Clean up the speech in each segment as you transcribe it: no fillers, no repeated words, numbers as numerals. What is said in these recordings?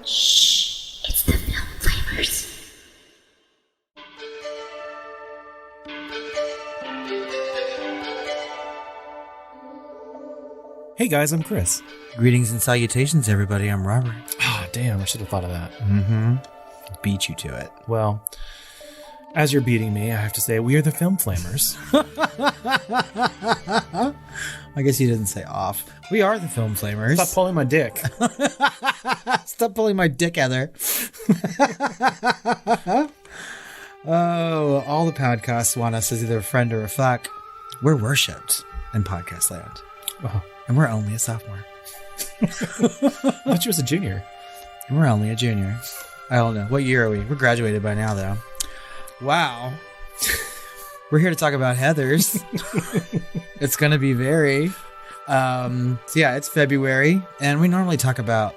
Shh, it's the Film Flamers. Hey guys, I'm Chris. Greetings and salutations, everybody. I'm Robert. Ah, damn, I should have thought of that. Mm-hmm. Beat you to it. Well, as you're beating me, I have to say we are the Film Flamers. I guess you didn't say off. We are the Film Flamers. Stop pulling my dick. Stop pulling my dick, Heather. Oh, all the podcasts want us as either a friend or a fuck. We're worshipped in podcast land. Oh. And we're only a sophomore. I thought you was a junior. And we're only a junior. I don't know. What year are we? We're graduated by now, though. Wow. We're here to talk about Heathers. It's going to be very... So yeah, it's February, and we normally talk about,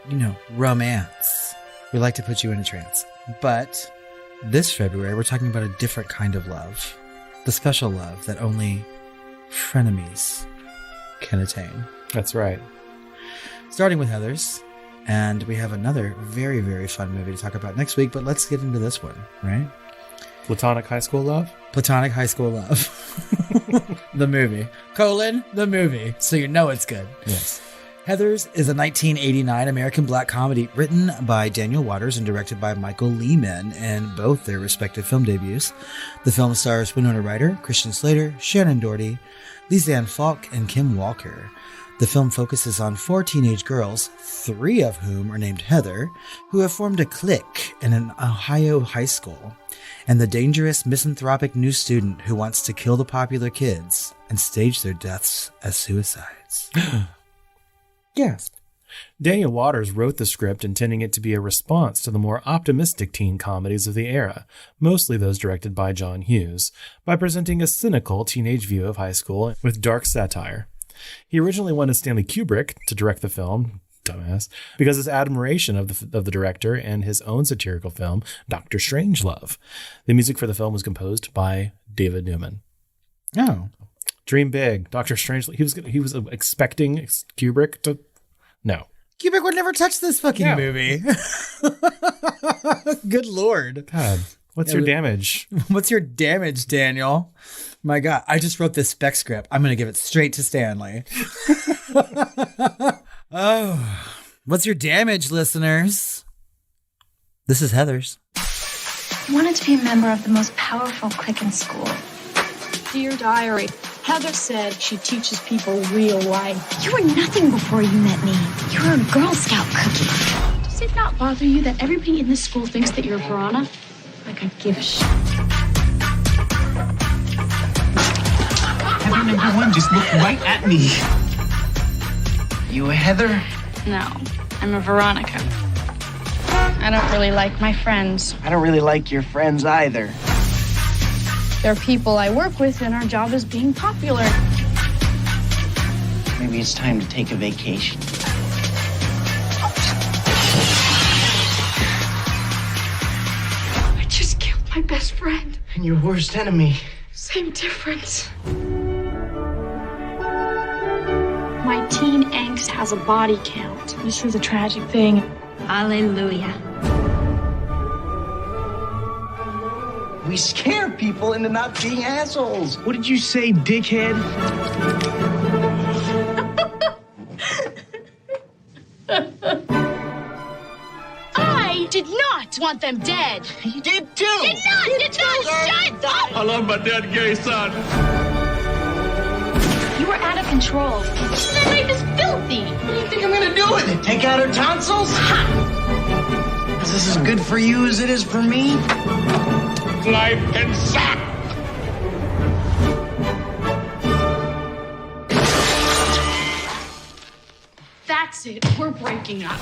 romance. We like to put you in a trance. But this February, we're talking about a different kind of love. The special love that only frenemies can attain. That's right. Starting with Heathers, and we have another very, very fun movie to talk about next week, but let's get into this one, right? Platonic high school love? Platonic high school love. The movie. The movie. So you know it's good. Yes. Heathers is a 1989 American black comedy written by Daniel Waters and directed by Michael Lehmann in both their respective film debuts. The film stars Winona Ryder, Christian Slater, Shannen Doherty, Lissane Falk, and Kim Walker. The film focuses on 4 teenage girls, 3 of whom are named Heather, who have formed a clique in an Ohio high school, and the dangerous misanthropic new student who wants to kill the popular kids and stage their deaths as suicides. Yes. Daniel Waters wrote the script intending it to be a response to the more optimistic teen comedies of the era, mostly those directed by John Hughes, by presenting a cynical teenage view of high school with dark satire. He originally wanted Stanley Kubrick to direct the film, dumbass, because his admiration of the director and his own satirical film, Dr. Strangelove. The music for the film was composed by David Newman. Oh. Dream big. Dr. Strangelove. He was expecting Kubrick to... No. Kubrick would never touch this fucking movie. Good Lord. God, what's your damage? What's your damage, Daniel? My God, I just wrote this spec script. I'm going to give it straight to Stanley. Oh, what's your damage, listeners? This is Heathers. I wanted to be a member of the most powerful clique in school. Dear Diary, Heather said she teaches people real life. You were nothing before you met me. You were a Girl Scout cookie. Does it not bother you that everybody in this school thinks that you're a piranha? Like I give a shit. Heather number 1, just look right at me. You a Heather? No, I'm a Veronica. I don't really like my friends. I don't really like your friends either. They're people I work with, and our job is being popular. Maybe it's time to take a vacation. I just killed my best friend. And your worst enemy. Same difference. My teen angst has a body count. This is a tragic thing. Hallelujah. We scare people into not being assholes. What did you say, dickhead? I did not want them dead. You did too. Did not. Shut up. I love my dead gay son. You were out of control. That knife is filthy. What do you think I'm gonna do with it? Take out her tonsils? Ha! Is this as good for you as it is for me? Life can suck. That's it. We're breaking up.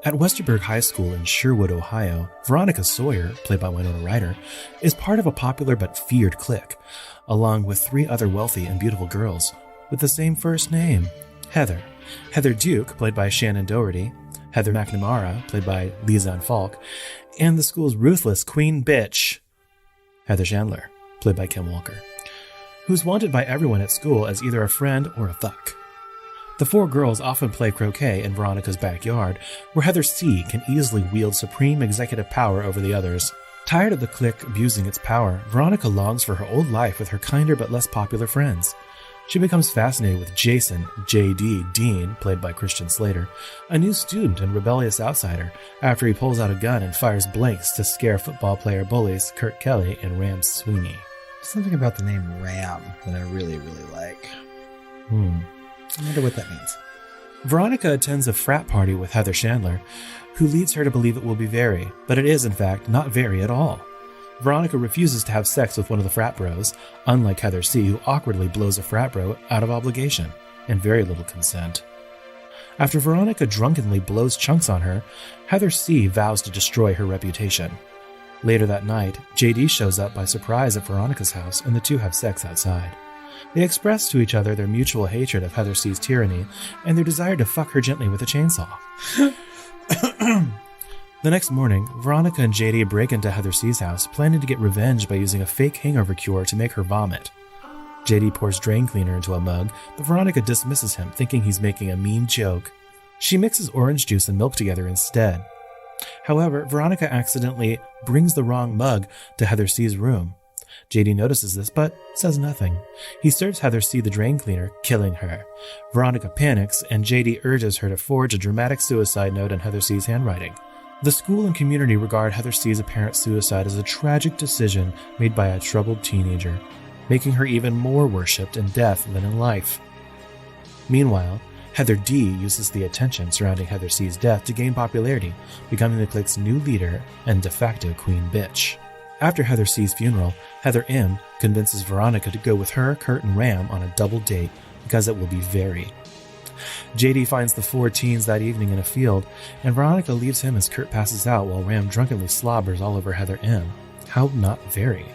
At Westerberg High School in Sherwood, Ohio, Veronica Sawyer, played by Winona Ryder, is part of a popular but feared clique, along with 3 other wealthy and beautiful girls with the same first name, Heather. Heather Duke, played by Shannen Doherty, Heather McNamara, played by Lissane Falk, and the school's ruthless queen bitch, Heather Chandler, played by Kim Walker, who's wanted by everyone at school as either a friend or a fuck. The four girls often play croquet in Veronica's backyard, where Heather C. can easily wield supreme executive power over the others. Tired of the clique abusing its power, Veronica longs for her old life with her kinder but less popular friends. She becomes fascinated with Jason, J.D. Dean, played by Christian Slater, a new student and rebellious outsider, after he pulls out a gun and fires blanks to scare football player bullies Kurt Kelly and Ram Sweeney. Something about the name Ram that I really, really like. I wonder what that means. Veronica attends a frat party with Heather Chandler, who leads her to believe it will be very, but it is, in fact, not very at all. Veronica refuses to have sex with one of the frat bros, unlike Heather C., who awkwardly blows a frat bro out of obligation, and very little consent. After Veronica drunkenly blows chunks on her, Heather C. vows to destroy her reputation. Later that night, JD shows up by surprise at Veronica's house, and the two have sex outside. They express to each other their mutual hatred of Heather C.'s tyranny and their desire to fuck her gently with a chainsaw. The next morning, Veronica and JD break into Heather C.'s house, planning to get revenge by using a fake hangover cure to make her vomit. JD pours drain cleaner into a mug, but Veronica dismisses him, thinking he's making a mean joke. She mixes orange juice and milk together instead. However, Veronica accidentally brings the wrong mug to Heather C.'s room. JD notices this, but says nothing. He serves Heather C. the drain cleaner, killing her. Veronica panics, and JD urges her to forge a dramatic suicide note in Heather C.'s handwriting. The school and community regard Heather C.'s apparent suicide as a tragic decision made by a troubled teenager, making her even more worshipped in death than in life. Meanwhile, Heather D. uses the attention surrounding Heather C.'s death to gain popularity, becoming the clique's new leader and de facto queen bitch. After Heather C.'s funeral, Heather M. convinces Veronica to go with her, Kurt, and Ram on a double date because it will be very. JD finds the four teens that evening in a field, and Veronica leaves him as Kurt passes out while Ram drunkenly slobbers all over Heather M. How not very?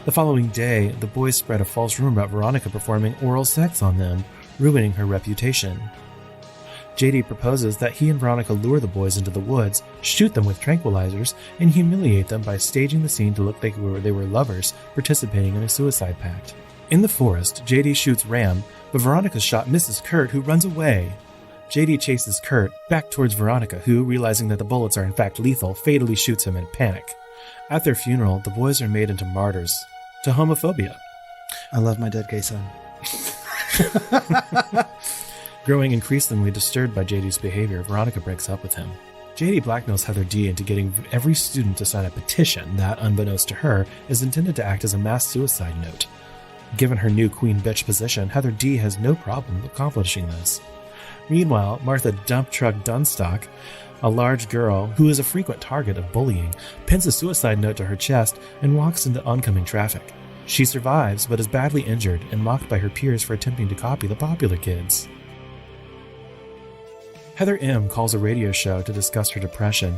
The following day, the boys spread a false rumor about Veronica performing oral sex on them, ruining her reputation. JD proposes that he and Veronica lure the boys into the woods, shoot them with tranquilizers, and humiliate them by staging the scene to look like they were lovers participating in a suicide pact. In the forest, JD shoots Ram, but Veronica's shot misses Kurt, who runs away. JD chases Kurt back towards Veronica, who, realizing that the bullets are in fact lethal, fatally shoots him in panic. At their funeral, the boys are made into martyrs to homophobia. I love my dead gay son. Growing increasingly disturbed by JD's behavior, Veronica breaks up with him. JD blackmails Heather D. into getting every student to sign a petition that, unbeknownst to her, is intended to act as a mass suicide note. Given her new queen bitch position, Heather D. has no problem accomplishing this. Meanwhile, Martha Dump Truck Dunstock, a large girl who is a frequent target of bullying, pins a suicide note to her chest and walks into oncoming traffic. She survives, but is badly injured and mocked by her peers for attempting to copy the popular kids. Heather M. calls a radio show to discuss her depression,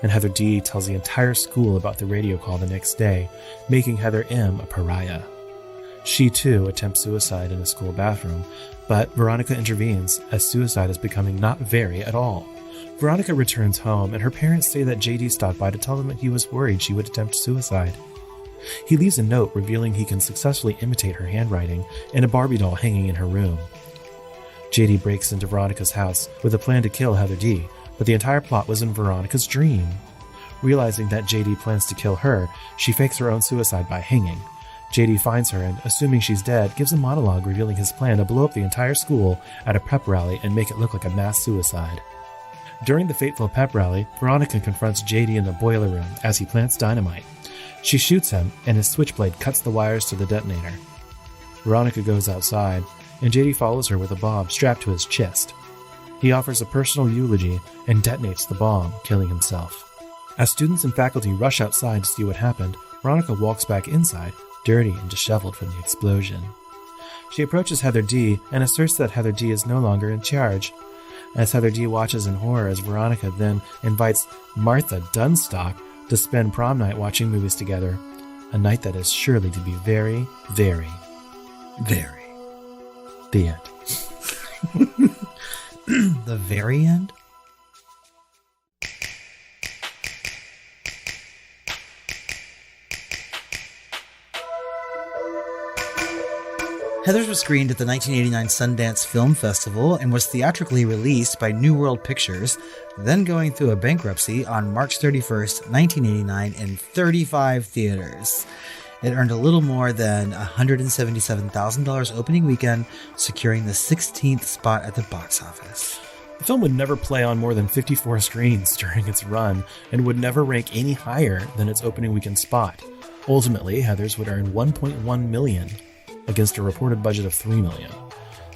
and Heather D. tells the entire school about the radio call the next day, making Heather M. a pariah. She, too, attempts suicide in a school bathroom, but Veronica intervenes, as suicide is becoming not very at all. Veronica returns home, and her parents say that JD stopped by to tell them that he was worried she would attempt suicide. He leaves a note revealing he can successfully imitate her handwriting and a Barbie doll hanging in her room. JD breaks into Veronica's house with a plan to kill Heather D., but the entire plot was in Veronica's dream. Realizing that JD plans to kill her, she fakes her own suicide by hanging. JD finds her and, assuming she's dead, gives a monologue revealing his plan to blow up the entire school at a pep rally and make it look like a mass suicide. During the fateful pep rally, Veronica confronts JD in the boiler room as he plants dynamite. She shoots him, and his switchblade cuts the wires to the detonator. Veronica goes outside, and JD follows her with a bomb strapped to his chest. He offers a personal eulogy and detonates the bomb, killing himself. As students and faculty rush outside to see what happened, Veronica walks back inside, dirty and disheveled from the explosion. She approaches Heather D. and asserts that Heather D. is no longer in charge. As Heather D. watches in horror as Veronica then invites Martha Dunstock to spend prom night watching movies together, a night that is surely to be very, very, very. The end. The very end? Heathers was screened at the 1989 Sundance Film Festival and was theatrically released by New World Pictures, then going through a bankruptcy on March 31st, 1989 in 35 theaters. It earned a little more than $177,000 opening weekend, securing the 16th spot at the box office. The film would never play on more than 54 screens during its run and would never rank any higher than its opening weekend spot. Ultimately, Heathers would earn $1.1 million against a reported budget of $3 million.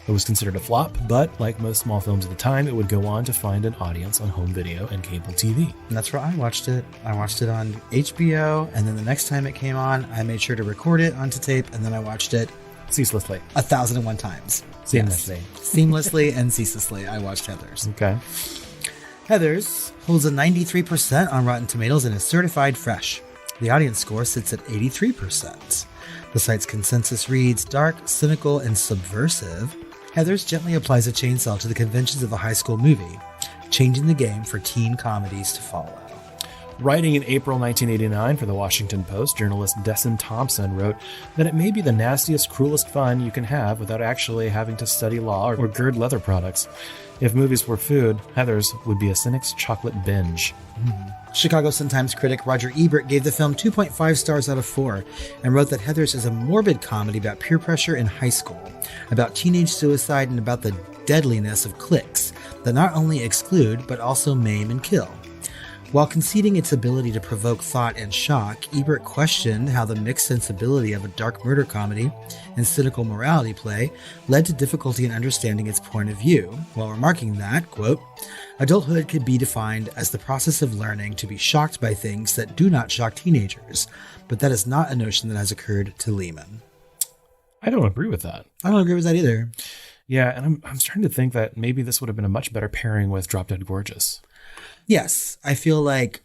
It was considered a flop, but like most small films at the time, it would go on to find an audience on home video and cable TV. And that's where I watched it. I watched it on HBO, and then the next time it came on, I made sure to record it onto tape, and then I watched it Ceaselessly. 1,001 times. Seamlessly. Yes. Seamlessly and ceaselessly, I watched Heathers. Okay. Heathers holds a 93% on Rotten Tomatoes and is certified fresh. The audience score sits at 83%. The site's consensus reads, dark, cynical, and subversive. Heathers gently applies a chainsaw to the conventions of a high school movie, changing the game for teen comedies to follow. Writing in April 1989 for the Washington Post, journalist Desson Thompson wrote that it may be the nastiest, cruelest fun you can have without actually having to study law or gird leather products. If movies were food, Heathers would be a cynic's chocolate binge. Chicago Sun-Times critic Roger Ebert gave the film 2.5 stars out of 4 and wrote that Heathers is a morbid comedy about peer pressure in high school, about teenage suicide, and about the deadliness of cliques that not only exclude but also maim and kill. While conceding its ability to provoke thought and shock, Ebert questioned how the mixed sensibility of a dark murder comedy and cynical morality play led to difficulty in understanding its point of view, while remarking that, quote, adulthood could be defined as the process of learning to be shocked by things that do not shock teenagers, but that is not a notion that has occurred to Lehmann. I don't agree with that. I don't agree with that either. Yeah, and I'm starting to think that maybe this would have been a much better pairing with Drop Dead Gorgeous. Yes, I feel like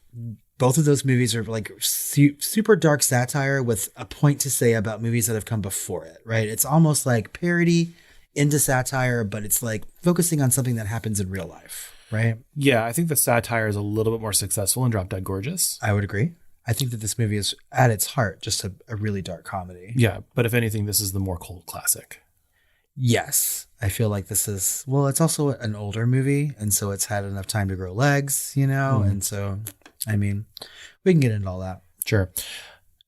both of those movies are like super dark satire with a point to say about movies that have come before it, right? It's almost like parody into satire, but it's like focusing on something that happens in real life, right? Yeah, I think the satire is a little bit more successful in Drop Dead Gorgeous. I would agree. I think that this movie is at its heart just a really dark comedy. Yeah, but if anything, this is the more cult classic. Yes. I feel like this is, well, it's also an older movie, and so it's had enough time to grow legs, you know? And so, I mean, we can get into all that. Sure.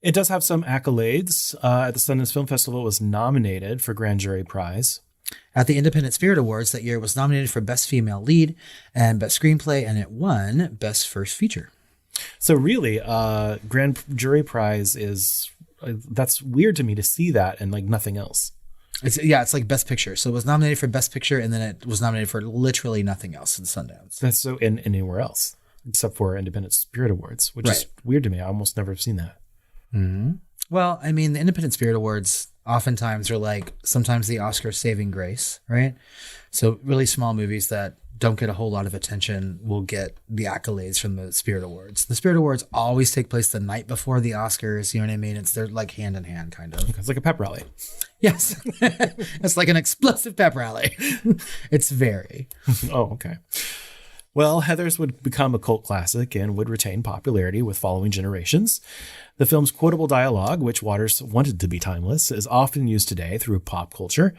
It does have some accolades. At the Sundance Film Festival, it was nominated for Grand Jury Prize. At the Independent Spirit Awards that year, it was nominated for Best Female Lead and Best Screenplay, and it won Best First Feature. So really, Grand Jury Prize is, that's weird to me to see that and like nothing else. It's like Best Picture. So it was nominated for Best Picture, and then it was nominated for literally nothing else in Sundance. That's so in anywhere else except for Independent Spirit Awards, which is weird to me. I almost never have seen that. Mm-hmm. Well, I mean, the Independent Spirit Awards oftentimes are like sometimes the Oscar saving grace, right? So really small movies that don't get a whole lot of attention will get the accolades from the Spirit Awards. The Spirit Awards always take place the night before the Oscars. You know what I mean? They're like hand in hand, kind of. It's like a pep rally. Yes. It's like an explosive pep rally. It's very. Oh, okay. Well, Heathers would become a cult classic and would retain popularity with following generations. The film's quotable dialogue, which Waters wanted to be timeless, is often used today through pop culture.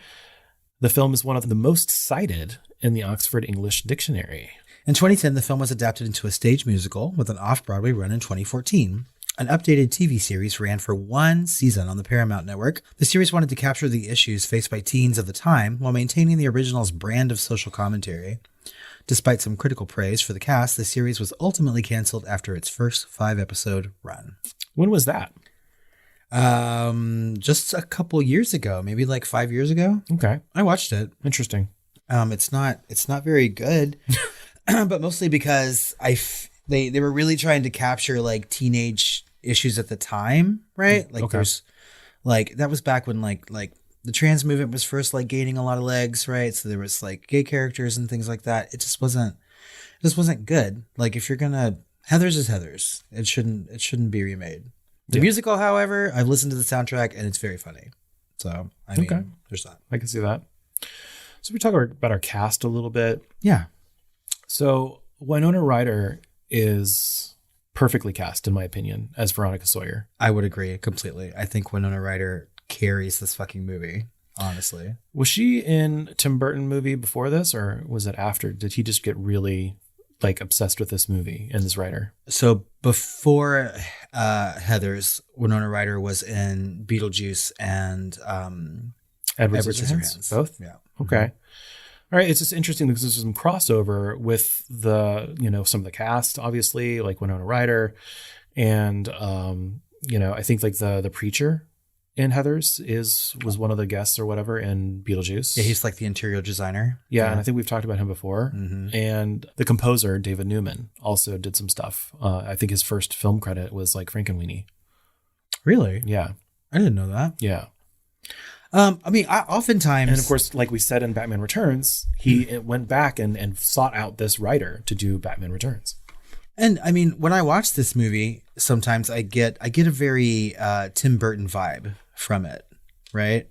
The film is one of the most cited in the Oxford English Dictionary. In 2010, the film was adapted into a stage musical with an off-Broadway run in 2014. An updated TV series ran for one season on the Paramount Network. The series wanted to capture the issues faced by teens of the time while maintaining the original's brand of social commentary. Despite some critical praise for the cast, the series was ultimately canceled after its first 5-episode run. When was that? Just a couple years ago, maybe like 5 years ago. Okay. I watched it. Interesting. It's not very good, but mostly because they were really trying to capture like teenage issues at the time, right? Like there's like that was back when like the trans movement was first like gaining a lot of legs, right? So there was like gay characters and things like that. It just wasn't good. Like if you're gonna Heathers is Heathers. It shouldn't be remade. The musical, however, I've listened to the soundtrack and it's very funny. So I mean, there's that. I can see that. So we talk about our cast a little bit. Yeah. So Winona Ryder is perfectly cast, in my opinion, as Veronica Sawyer. I would agree completely. I think Winona Ryder carries this fucking movie. honestly. Was she in Tim Burton movie before this, or was it after? Did he just get really like obsessed with this movie and this writer? So before Heathers, Winona Ryder was in Beetlejuice and Edward Edward Scissorhands? Both? Yeah. Okay. All right. It's just interesting because there's some crossover with the, some of the cast, obviously, like Winona Ryder. And, I think like the preacher in Heathers was one of the guests or whatever in Beetlejuice. Yeah, he's like the interior designer. Yeah, and I think we've talked about him before. Mm-hmm. And the composer, David Newman, also did some stuff. I think his first film credit was like Frankenweenie. Really? Yeah. I didn't know that. Yeah. I oftentimes... And of course, like we said in Batman Returns, he went back and sought out this writer to do Batman Returns. And I mean, when I watch this movie, sometimes I get a very Tim Burton vibe from it, right?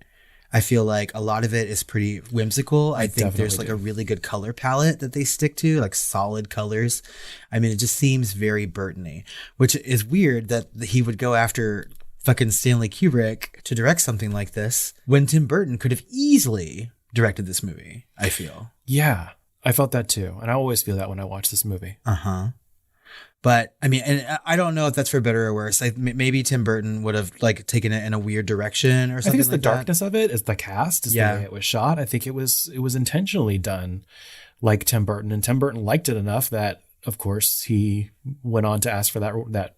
I feel like a lot of it is pretty whimsical. I think there's like a really good color palette that they stick to, like solid colors. I mean, it just seems very Burton-y, which is weird that he would go after fucking Stanley Kubrick to direct something like this when Tim Burton could have easily directed this movie, I feel. Yeah, I felt that too. And I always feel that when I watch this movie. Uh-huh. But I mean, and I don't know if that's for better or worse. Maybe Tim Burton would have like taken it in a weird direction or something. I think it's like the darkness of it, is the cast, is the way it was shot. I think it was intentionally done like Tim Burton, and Tim Burton liked it enough that, of course, he went on to ask for that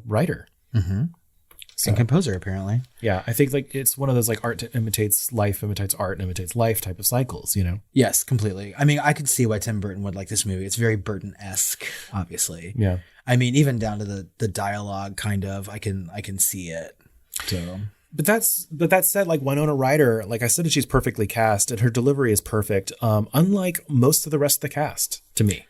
writer. Mm-hmm. So, and composer, apparently. Yeah, I think like it's one of those like art imitates life, imitates art, imitates life type of cycles, Yes, completely. I mean, I could see why Tim Burton would like this movie. It's very Burton-esque, obviously. Yeah. I mean, even down to the dialogue, kind of, I can see it. So, but that said, like Winona Ryder, like I said, she's perfectly cast and her delivery is perfect. Unlike most of the rest of the cast, to me.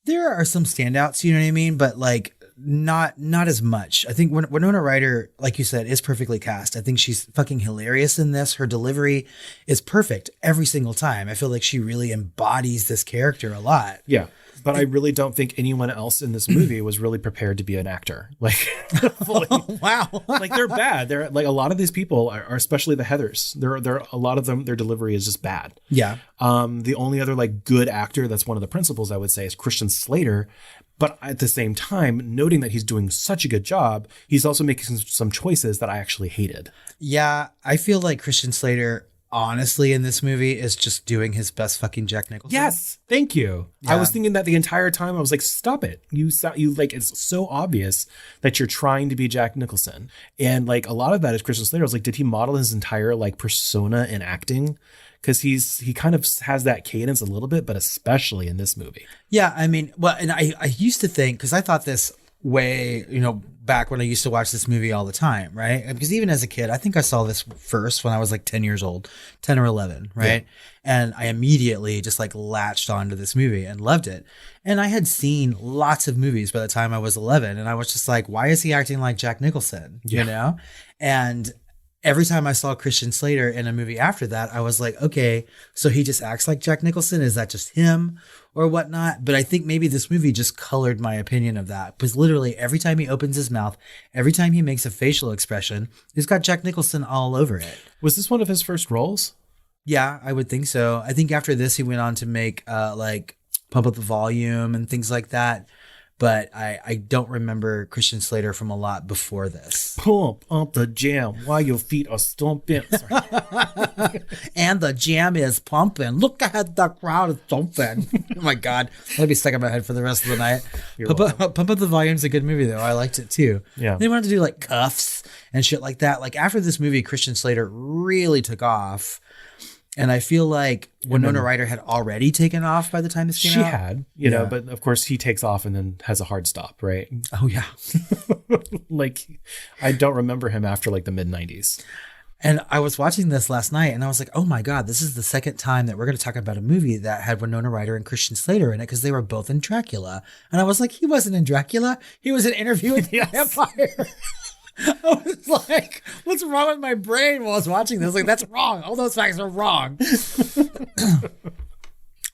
There are some standouts, you know what I mean? But like, not as much. I think Winona Ryder, like you said, is perfectly cast. I think she's fucking hilarious in this. Her delivery is perfect every single time. I feel like she really embodies this character a lot. Yeah. But I really don't think anyone else in this movie was really prepared to be an actor. Like, fully. Oh, wow. Like they're bad. They're like a lot of these people are especially the Heathers. They're a lot of them. Their delivery is just bad. Yeah. The only other like good actor that's one of the principals, I would say, is Christian Slater. But at the same time, noting that he's doing such a good job, he's also making some choices that I actually hated. Yeah, I feel like Christian Slater, honestly, in this movie is just doing his best fucking Jack Nicholson. Yes, thank you. Yeah. I was thinking that the entire time. I was like, stop it. You like, it's so obvious that you're trying to be Jack Nicholson. And like a lot of that is Christian Slater. I was like, did he model his entire like persona in acting? Because he kind of has that cadence a little bit, but especially in this movie. Yeah, I mean, well, and I used to think, because I thought this way, back when I used to watch this movie all the time, right? Because even as a kid, I think I saw this first when I was like 10 years old, 10 or 11, right? Yeah. And I immediately just like latched onto this movie and loved it. And I had seen lots of movies by the time I was 11, and I was just like, why is he acting like Jack Nicholson? Yeah. And every time I saw Christian Slater in a movie after that, I was like, okay, so he just acts like Jack Nicholson? Is that just him or whatnot? But I think maybe this movie just colored my opinion of that. Because literally every time he opens his mouth, every time he makes a facial expression, he's got Jack Nicholson all over it. Was this one of his first roles? Yeah, I would think so. I think after this, he went on to make like Pump Up the Volume and things like that. But I don't remember Christian Slater from a lot before this. Pump up the jam while your feet are stomping. And the jam is pumping. Look ahead, the crowd is thumping. Oh my God. That'd be stuck in my head for the rest of the night. Pump Up the Volume's a good movie, though. I liked it, too. Yeah. They wanted to do, like, Cuffs and shit like that. Like, after this movie, Christian Slater really took off. And I feel like Winona Ryder had already taken off by the time this came out. She had, you know, but of course he takes off and then has a hard stop, right? Oh, yeah. Like, I don't remember him after like the mid-90s. And I was watching this last night and I was like, oh my God, this is the second time that we're going to talk about a movie that had Winona Ryder and Christian Slater in it, because they were both in Dracula. And I was like, he wasn't in Dracula. He was in Interview with the Vampire. I was like, what's wrong with my brain while I was watching this? Like, that's wrong. All those facts are wrong.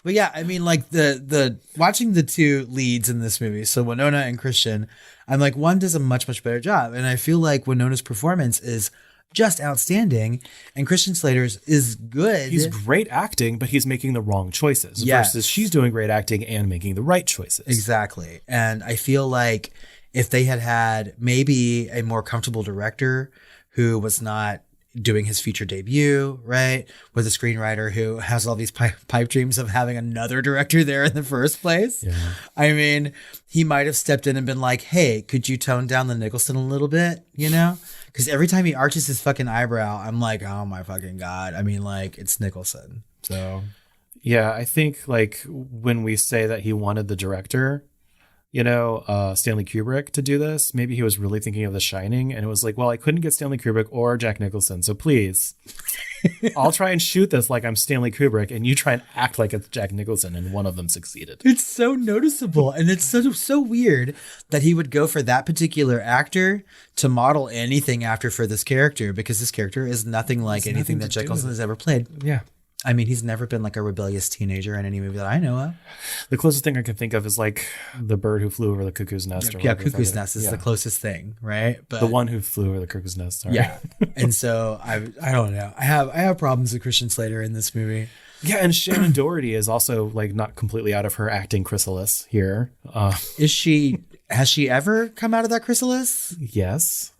But yeah, I mean, like the watching the two leads in this movie, so Winona and Christian, I'm like, one does a much, much better job. And I feel like Winona's performance is just outstanding, and Christian Slater's is good. He's great acting, but he's making the wrong choices. Yes. Versus she's doing great acting and making the right choices. Exactly. And I feel like if they had maybe a more comfortable director who was not doing his feature debut, right, with a screenwriter who has all these pipe dreams of having another director there in the first place. Yeah. I mean, he might have stepped in and been like, hey, could you tone down the Nicholson a little bit, you know? Because every time he arches his fucking eyebrow, I'm like, oh my fucking God. I mean, like, it's Nicholson. So, yeah, I think like when we say that he wanted the director, you know, Stanley Kubrick to do this, maybe he was really thinking of The Shining, and it was like, well, I couldn't get Stanley Kubrick or Jack Nicholson, so please, I'll try and shoot this like I'm Stanley Kubrick, and you try and act like it's Jack Nicholson, and one of them succeeded. it's so noticeable, and it's so weird that he would go for that particular actor to model anything after for this character, because this character is nothing like anything that Jack Nicholson has ever played. Yeah. I mean, he's never been like a rebellious teenager in any movie that I know of. The closest thing I can think of is like The Bird Who Flew Over the Cuckoo's Nest. Yeah, Cuckoo's Nest is the closest thing, right? But The One Who Flew Over the Cuckoo's Nest. Sorry. yeah, and so I don't know. I have problems with Christian Slater in this movie. Yeah, and Shannen Doherty is also like not completely out of her acting chrysalis here. Is she? Has she ever come out of that chrysalis? Yes,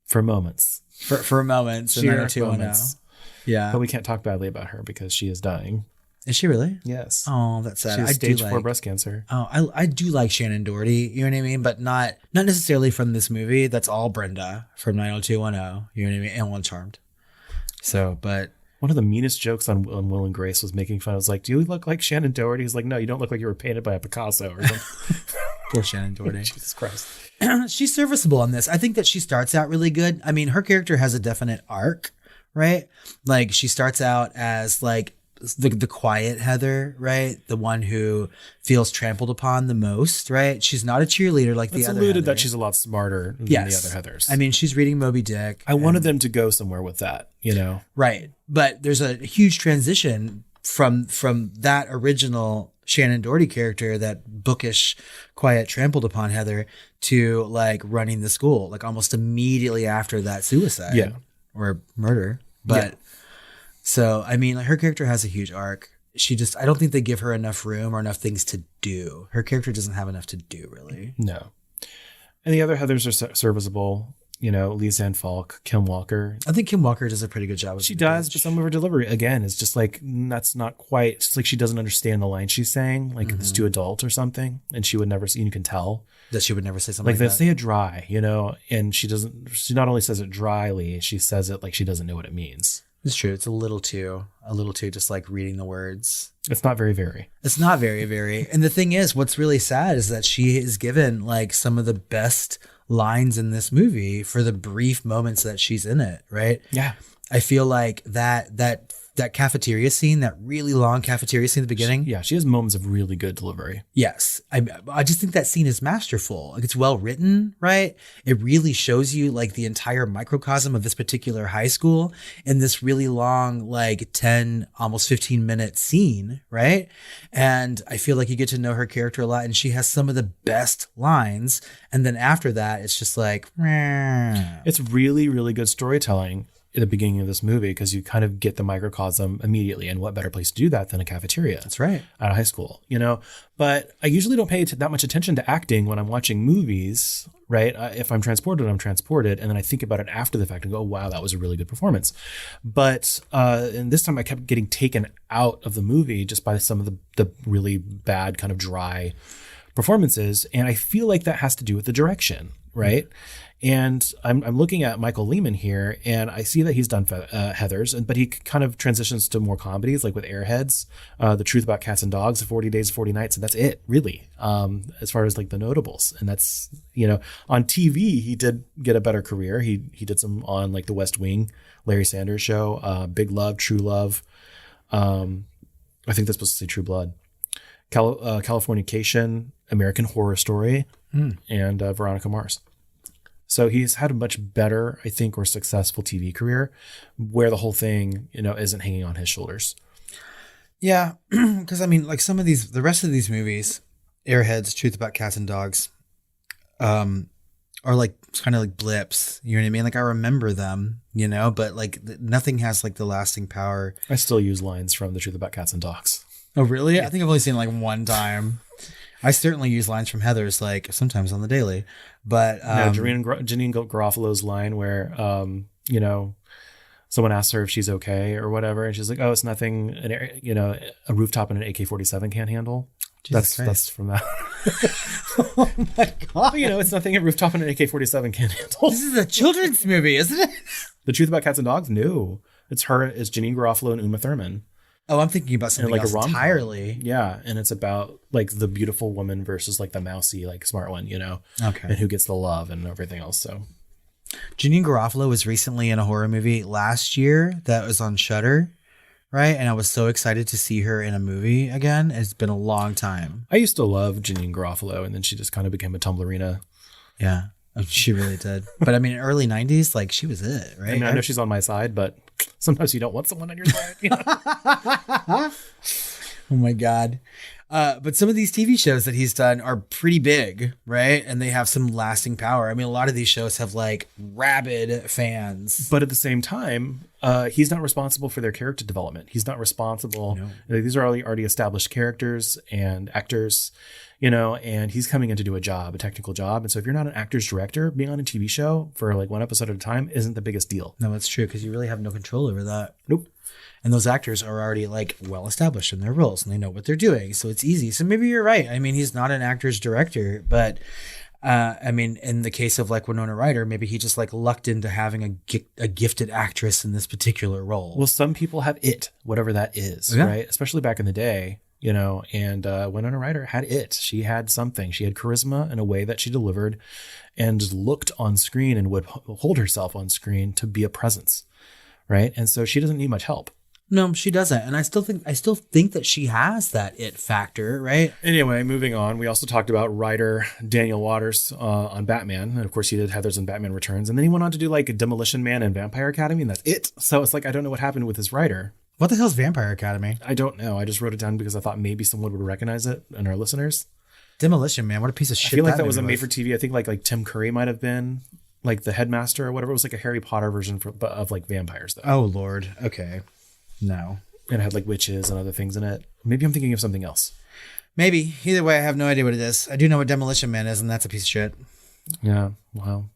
for moments. For moments. In Sheer 90210. moments. Yeah, But we can't talk badly about her because she is dying. is she really? Yes. Oh, that's sad. She has I stage do 4 like, breast cancer. Oh, I do like Shannen Doherty. You know what I mean? But not necessarily from this movie. That's all Brenda from 90210. You know what I mean? And One Charmed. So, but One of the meanest jokes on Will and Grace was making fun. I was like, do you look like Shannen Doherty? He's like, no, you don't look like you were painted by a Picasso or something. poor Shannen Doherty. Jesus Christ. She's serviceable on this. I think that she starts out really good. I mean, her character has a definite arc, right? Like she starts out as like the quiet Heather, right? The one who feels trampled upon the most, right? She's not a cheerleader like It's the other alluded Heather. that she's a lot smarter than Yes. the other Heathers. I mean, she's reading Moby Dick. I wanted them to go somewhere with that, you know? Right. But there's a huge transition from that original Shannen Doherty character, that bookish, quiet, trampled upon Heather, to like running the school, like almost immediately after that suicide. Yeah. Or murder. But Yeah. so, I mean, like, her character has a huge arc. She just, I don't think they give her enough room or enough things to do. Her character doesn't have enough to do, really. No. And the other Heathers are serviceable. You know, Lissane Falk, Kim Walker. I think Kim Walker does a pretty good job. She does, but some of her delivery, again, is just like, that's not quite, it's just like she doesn't understand the line she's saying. Like it's too adult or something. And she would never, you can tell. That she would never say something Like like they that. say it dry, you know, and she not only says it dryly, she says it like she doesn't know what it means. It's true. It's a little too just like reading the words. It's not very. It's not very. And the thing is, what's really sad is that she is given like some of the best lines in this movie for the brief moments that she's in it, right? Yeah. I feel like that cafeteria scene, that really long cafeteria scene at the beginning. She has moments of really good delivery. Yes. I just think that scene is masterful. Like it's well written, right? It really shows you like the entire microcosm of this particular high school in this really long, like 10, almost 15-minute scene, right? And I feel like you get to know her character a lot, and she has some of the best lines. And then after that, it's just like, meh. It's really, really good storytelling at the beginning of this movie because you kind of get the microcosm immediately, and what better place to do that than a cafeteria? That's right. Out of high school, you know. But I usually don't pay that much attention to acting when I'm watching movies, right? If I'm transported, I'm transported, and then I think about it after the fact and go, oh, wow, that was a really good performance. But and this time I kept getting taken out of the movie just by some of the really bad, kind of dry performances, and I feel like that has to do with the direction, right? And I'm looking at Michael Lehmann here, and I see that he's done Heathers, but he kind of transitions to more comedies, like with Airheads, The Truth About Cats and Dogs, 40 Days, 40 Nights, and that's it, really, as far as like the notables. And that's, you know, on TV, he did get a better career. He did some on like The West Wing, Larry Sanders Show, Big Love, True Love. I think that's supposed to say True Blood. Californication, American Horror Story, and Veronica Mars. So he's had a much better, I think, or successful TV career where the whole thing, you know, isn't hanging on his shoulders. Yeah, because I mean, like some of these, the rest of these movies, Airheads, Truth About Cats and Dogs, or like kind of like blips. You know what I mean? Like I remember them, you know, but like nothing has like the lasting power. I still use lines from The Truth About Cats and Dogs. Oh, really? I think I've only seen it like one time. I certainly use lines from Heather's like sometimes on the daily, but no, Janine Garofalo's line where, you know, someone asks her if she's okay or whatever, and she's like, "Oh, it's nothing. You know, a rooftop and an AK-47 can't handle." That's from that. Oh my God. You know, it's nothing a rooftop and an AK-47 can't handle. This is a children's movie, isn't it? The Truth About Cats and Dogs? No, it's Janine Garofalo and Uma Thurman. Oh, I'm thinking about something like else a rom-com. entirely. Yeah, and it's about like the beautiful woman versus like the mousy, like smart one, you know? Okay. And who gets the love and everything else. So Janine Garofalo was recently in a horror movie last year that was on Shudder, right? And I was so excited to see her in a movie again. It's been a long time. I used to love Janine Garofalo, and then she just kind of became a Tumblrina. Yeah, she really did. But I mean, early 90s, like she was it, right? I mean, I know she's on my side, but sometimes you don't want someone on your side. You know? Oh my God. But some of these TV shows that he's done are pretty big, right? And they have some lasting power. I mean, a lot of these shows have like rabid fans. But at the same time, he's not responsible for their character development. He's not responsible. No. These are already established characters and actors, you know, and he's coming in to do a technical job. And so if you're not an actor's director, being on a TV show for like one episode at a time isn't the biggest deal. No, that's true, because you really have no control over that. Nope. And those actors are already like well established in their roles and they know what they're doing. So it's easy. So maybe you're right. I mean, he's not an actor's director, but I mean, in the case of like Winona Ryder, maybe he just like lucked into having a gifted actress in this particular role. Well, some people have it, whatever that is, right? Especially back in the day, you know, and Winona Ryder had it. She had something. She had charisma in a way that she delivered and looked on screen and would hold herself on screen to be a presence, right? And so she doesn't need much help. No, she doesn't. And I still think that she has that it factor, right? Anyway, moving on. We also talked about writer Daniel Waters on Batman. And of course, he did Heathers and Batman Returns. And then he went on to do like Demolition Man and Vampire Academy. And that's it. So it's like, I don't know what happened with his writer. What the hell's Vampire Academy? I don't know. I just wrote it down because I thought maybe someone would recognize it and our listeners. Demolition Man. What a piece of shit. I feel like that was a made for TV. I think like Tim Curry might have been like the headmaster or whatever. It was like a Harry Potter version of like vampires though. Oh, Lord. Okay. No. And it had like witches and other things in it. Maybe I'm thinking of something else. Maybe. Either way, I have no idea what it is. I do know what Demolition Man is, and that's a piece of shit. Yeah. Wow.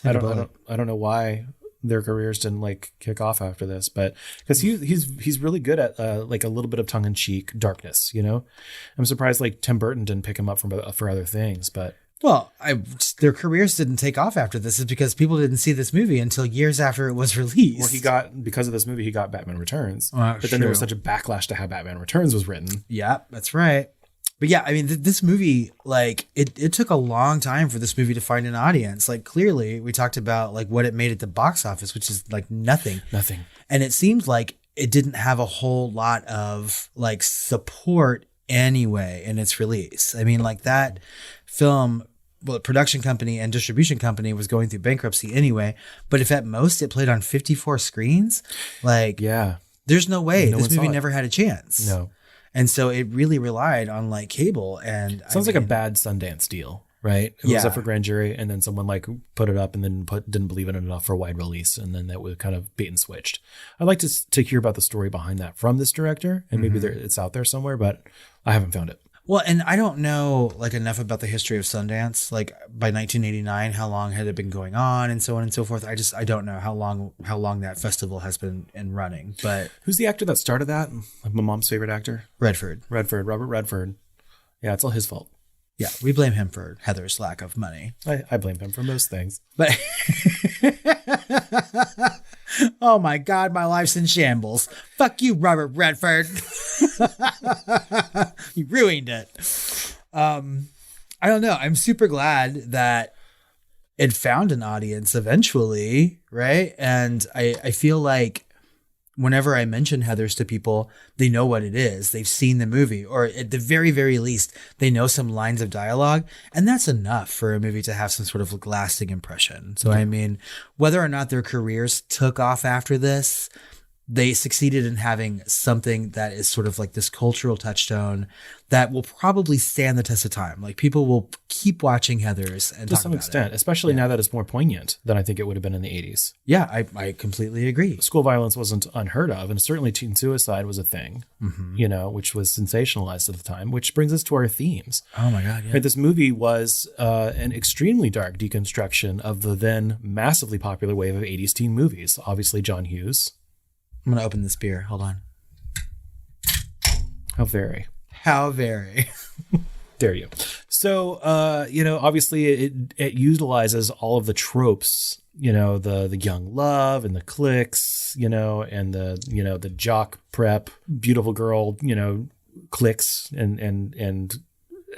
I don't know why their careers didn't like kick off after this, but because he's really good at like a little bit of tongue in cheek darkness. You know, I'm surprised like Tim Burton didn't pick him up for other things, but. Well, their careers didn't take off after this is because people didn't see this movie until years after it was released. Well, because of this movie, he got Batman Returns. But then there was such a backlash to how Batman Returns was written. Yeah, that's right. But yeah, I mean, this movie, like, it took a long time for this movie to find an audience. Like, clearly, we talked about, like, what it made at the box office, which is, like, nothing. Nothing. And it seems like it didn't have a whole lot of, like, support anyway in its release. I mean, like, that film, well, production company and distribution company was going through bankruptcy anyway, but if at most it played on 54 screens, like, yeah, there's no way this movie never had a chance. No. And so it really relied on like cable, and sounds like a bad Sundance deal, right? It was up for grand jury, and then someone like put it up and then didn't believe in it enough for wide release, and then that was kind of bait and switched. I'd like to hear about the story behind that from this director, and maybe it's out there somewhere, but I haven't found it. Well, and I don't know like enough about the history of Sundance. Like by 1989, how long had it been going on, and so on and so forth. I don't know how long that festival has been in running. But who's the actor that started that? Like my mom's favorite actor, Robert Redford. Yeah, it's all his fault. Yeah, we blame him for Heather's lack of money. I blame him for most things. But oh my God, my life's in shambles. Fuck you, Robert Redford. You ruined it. I don't know. I'm super glad that it found an audience eventually, right? And I feel like whenever I mention Heathers to people, they know what it is. They've seen the movie, or at the very, very least, they know some lines of dialogue. And that's enough for a movie to have some sort of lasting impression. So, I mean, whether or not their careers took off after this, they succeeded in having something that is sort of like this cultural touchstone that will probably stand the test of time. Like people will keep watching Heathers and To talk some about extent, it. especially now that it's more poignant than I think it would have been in the 80s. Yeah, I completely agree. School violence wasn't unheard of, and certainly teen suicide was a thing, you know, which was sensationalized at the time, which brings us to our themes. Oh my God, yeah. Right, this movie was an extremely dark deconstruction of the then massively popular wave of 80s teen movies. Obviously, John Hughes. I'm going to open this beer. Hold on. How very. How very. Dare you. So, you know, obviously it utilizes all of the tropes, you know, the young love and the cliques, you know, and the jock prep, beautiful girl, you know, cliques and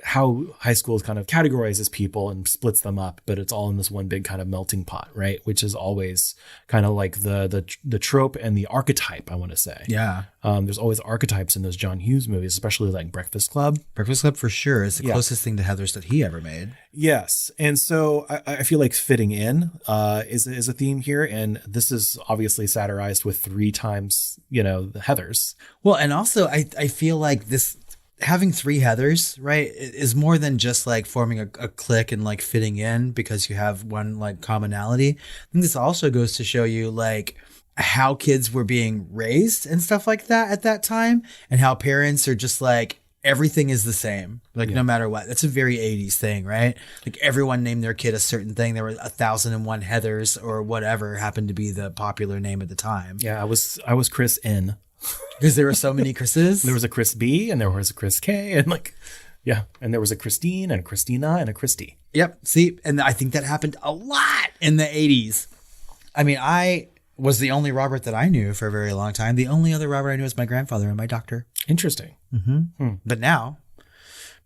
how high schools kind of categorizes people and splits them up, but it's all in this one big kind of melting pot, right? Which is always kind of like the trope and the archetype, I want to say. Yeah. There's always archetypes in those John Hughes movies, especially like Breakfast Club. Breakfast Club for sure is the closest thing to Heathers that he ever made. Yes. And so I feel like fitting in is a theme here. And this is obviously satirized with 3 times, you know, the Heathers. Well, and also I feel like this having 3 Heathers, right, is more than just like forming a clique and like fitting in because you have one like commonality. I think this also goes to show you like how kids were being raised and stuff like that at that time, and how parents are just like, everything is the same, like no matter what. That's a very 80s thing, right? Like everyone named their kid a certain thing. There were 1,001 Heathers or whatever happened to be the popular name at the time. Yeah, I was Chris N. Because there were so many Chris's. There was a Chris B and there was a Chris K and like, yeah. And there was a Christine and a Christina and a Christy. Yep. See, and I think that happened a lot in the 80s. I mean, I was the only Robert that I knew for a very long time. The only other Robert I knew was my grandfather and my doctor. Interesting. But now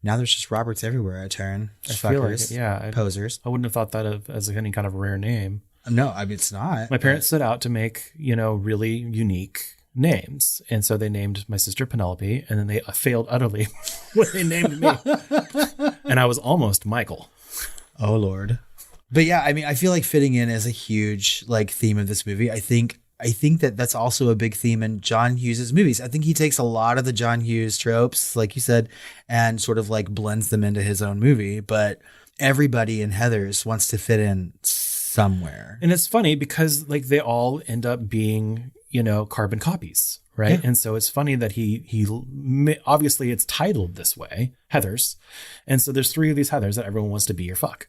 there's just Roberts everywhere I turn. I feel like, Fuckers, posers. I wouldn't have thought that as any kind of rare name. No, I mean, it's not. My parents set out to make, you know, really unique names. And so they named my sister Penelope, and then they failed utterly when they named me. And I was almost Michael. Oh, Lord. But yeah, I mean, I feel like fitting in is a huge like theme of this movie. I think that that's also a big theme in John Hughes's movies. I think he takes a lot of the John Hughes tropes, like you said, and sort of like blends them into his own movie. But everybody in Heathers wants to fit in somewhere. And it's funny because like they all end up being, you know, carbon copies, right? Yeah. And so it's funny that he obviously it's titled this way, Heathers. And so there's 3 of these Heathers that everyone wants to be or fuck.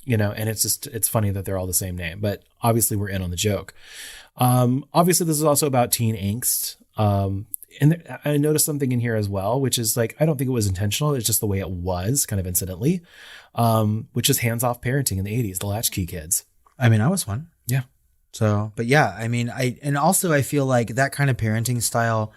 You know, and it's funny that they're all the same name, but obviously we're in on the joke. Obviously this is also about teen angst. And I noticed something in here as well, which is like, I don't think it was intentional. It's just the way it was kind of incidentally, which is hands-off parenting in the 80s, the latchkey kids. I mean, I was one. Yeah. So, but yeah, I mean, I feel like that kind of parenting style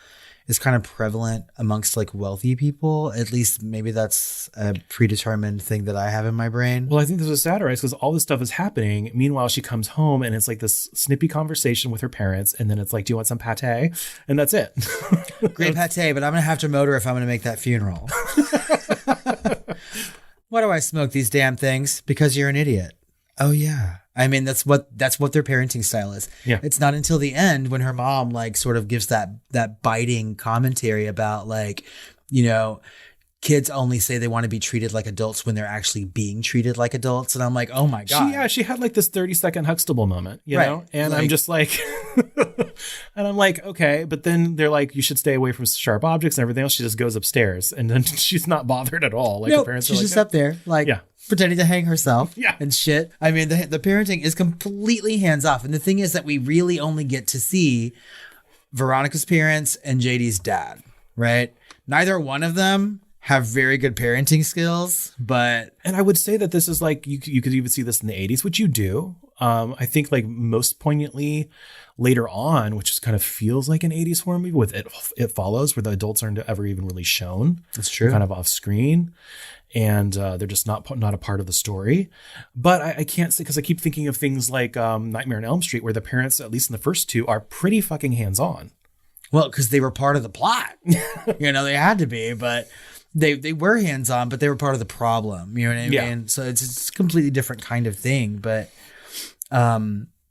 is kind of prevalent amongst like wealthy people. At least maybe that's a predetermined thing that I have in my brain. Well, I think this was satirized because all this stuff is happening. Meanwhile, she comes home and it's like this snippy conversation with her parents. And then it's like, do you want some pate? And that's it. Great pate, but I'm going to have to motor if I'm going to make that funeral. Why do I smoke these damn things? Because you're an idiot. Oh yeah. I mean, that's what their parenting style is. Yeah. It's not until the end when her mom like sort of gives that biting commentary about like, you know, kids only say they want to be treated like adults when they're actually being treated like adults. And I'm like, oh my God. She had like this 30-second Huxtable moment, you know? And like, I'm just like, and I'm like, okay. But then they're like, you should stay away from sharp objects and everything else. She just goes upstairs and then she's not bothered at all. Like her parents she's are like, just up there like, pretending to hang herself and shit. I mean, the parenting is completely hands off. And the thing is that we really only get to see Veronica's parents and JD's dad, right? Neither one of them have very good parenting skills, but... And I would say that this is like, you could even see this in the 80s, which you do. I think like most poignantly later on, which just kind of feels like an 80s horror movie with It Follows, where the adults aren't ever even really shown. That's true. They're kind of off screen. And they're just not a part of the story. But I can't say, because I keep thinking of things like Nightmare on Elm Street, where the parents, at least in the first 2, are pretty fucking hands-on. Well, because they were part of the plot. You know, they had to be, but they were hands-on, but they were part of the problem. You know what I mean? So it's a completely different kind of thing. But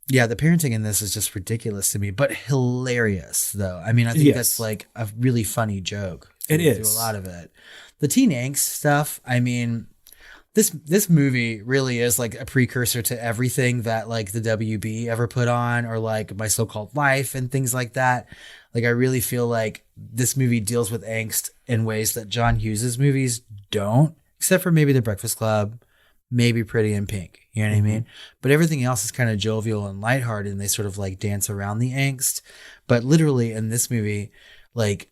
Yeah, the parenting in this is just ridiculous to me, but hilarious though. I mean, I think that's like a really funny joke. It through is a lot of it. The teen angst stuff. I mean, this movie really is like a precursor to everything that like the WB ever put on, or like My So-Called Life and things like that. Like, I really feel like this movie deals with angst in ways that John Hughes's movies don't, except for maybe The Breakfast Club, maybe Pretty in Pink. You know what I mean? But everything else is kind of jovial and lighthearted, and they sort of like dance around the angst. But literally in this movie, like,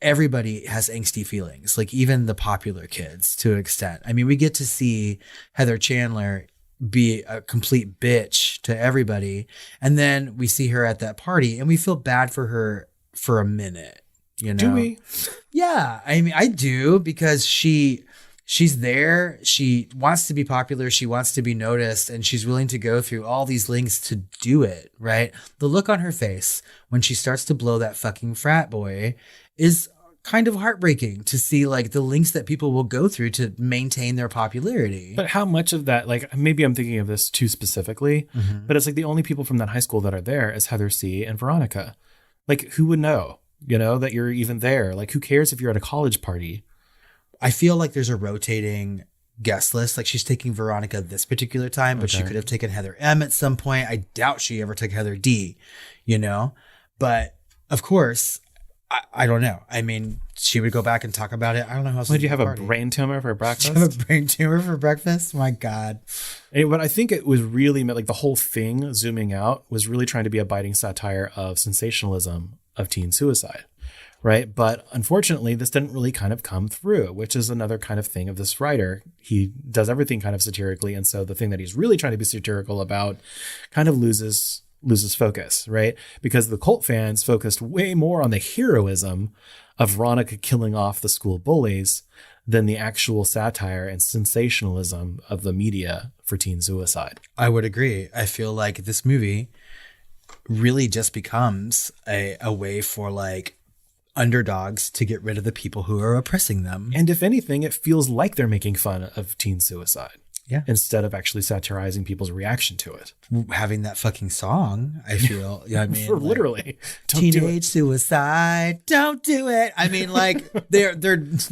everybody has angsty feelings, like even the popular kids to an extent. I mean, we get to see Heather Chandler be a complete bitch to everybody. And then we see her at that party and we feel bad for her for a minute, you know? Do we? Yeah. I mean, I do, because she's there. She wants to be popular. She wants to be noticed, and she's willing to go through all these lengths to do it. Right. The look on her face when she starts to blow that fucking frat boy is kind of heartbreaking to see, like, the lengths that people will go through to maintain their popularity. But how much of that, like, maybe I'm thinking of this too specifically, but it's like the only people from that high school that are there is Heather C. and Veronica. Like, who would know, you know, that you're even there? Like, who cares if you're at a college party? I feel like there's a rotating guest list. Like, she's taking Veronica this particular time, but she could have taken Heather M at some point. I doubt she ever took Heather D, you know? But of course, I don't know. I mean, she would go back and talk about it. I don't know how else. Would you have a brain tumor for breakfast? Did you have a brain tumor for breakfast? My God. But I think it was really, like, the whole thing, zooming out, was really trying to be a biting satire of sensationalism of teen suicide, right? But unfortunately, this didn't really kind of come through, which is another kind of thing of this writer. He does everything kind of satirically, and so the thing that he's really trying to be satirical about kind of loses focus, right? Because the cult fans focused way more on the heroism of Veronica killing off the school bullies than the actual satire and sensationalism of the media for teen suicide. I would agree. I feel like this movie really just becomes a way for, like, underdogs to get rid of the people who are oppressing them. And if anything, it feels like they're making fun of teen suicide. Yeah. Instead of actually satirizing people's reaction to it. Having that fucking song, I feel, I mean, For like, literally, teenage suicide, don't do it. I mean, like, they're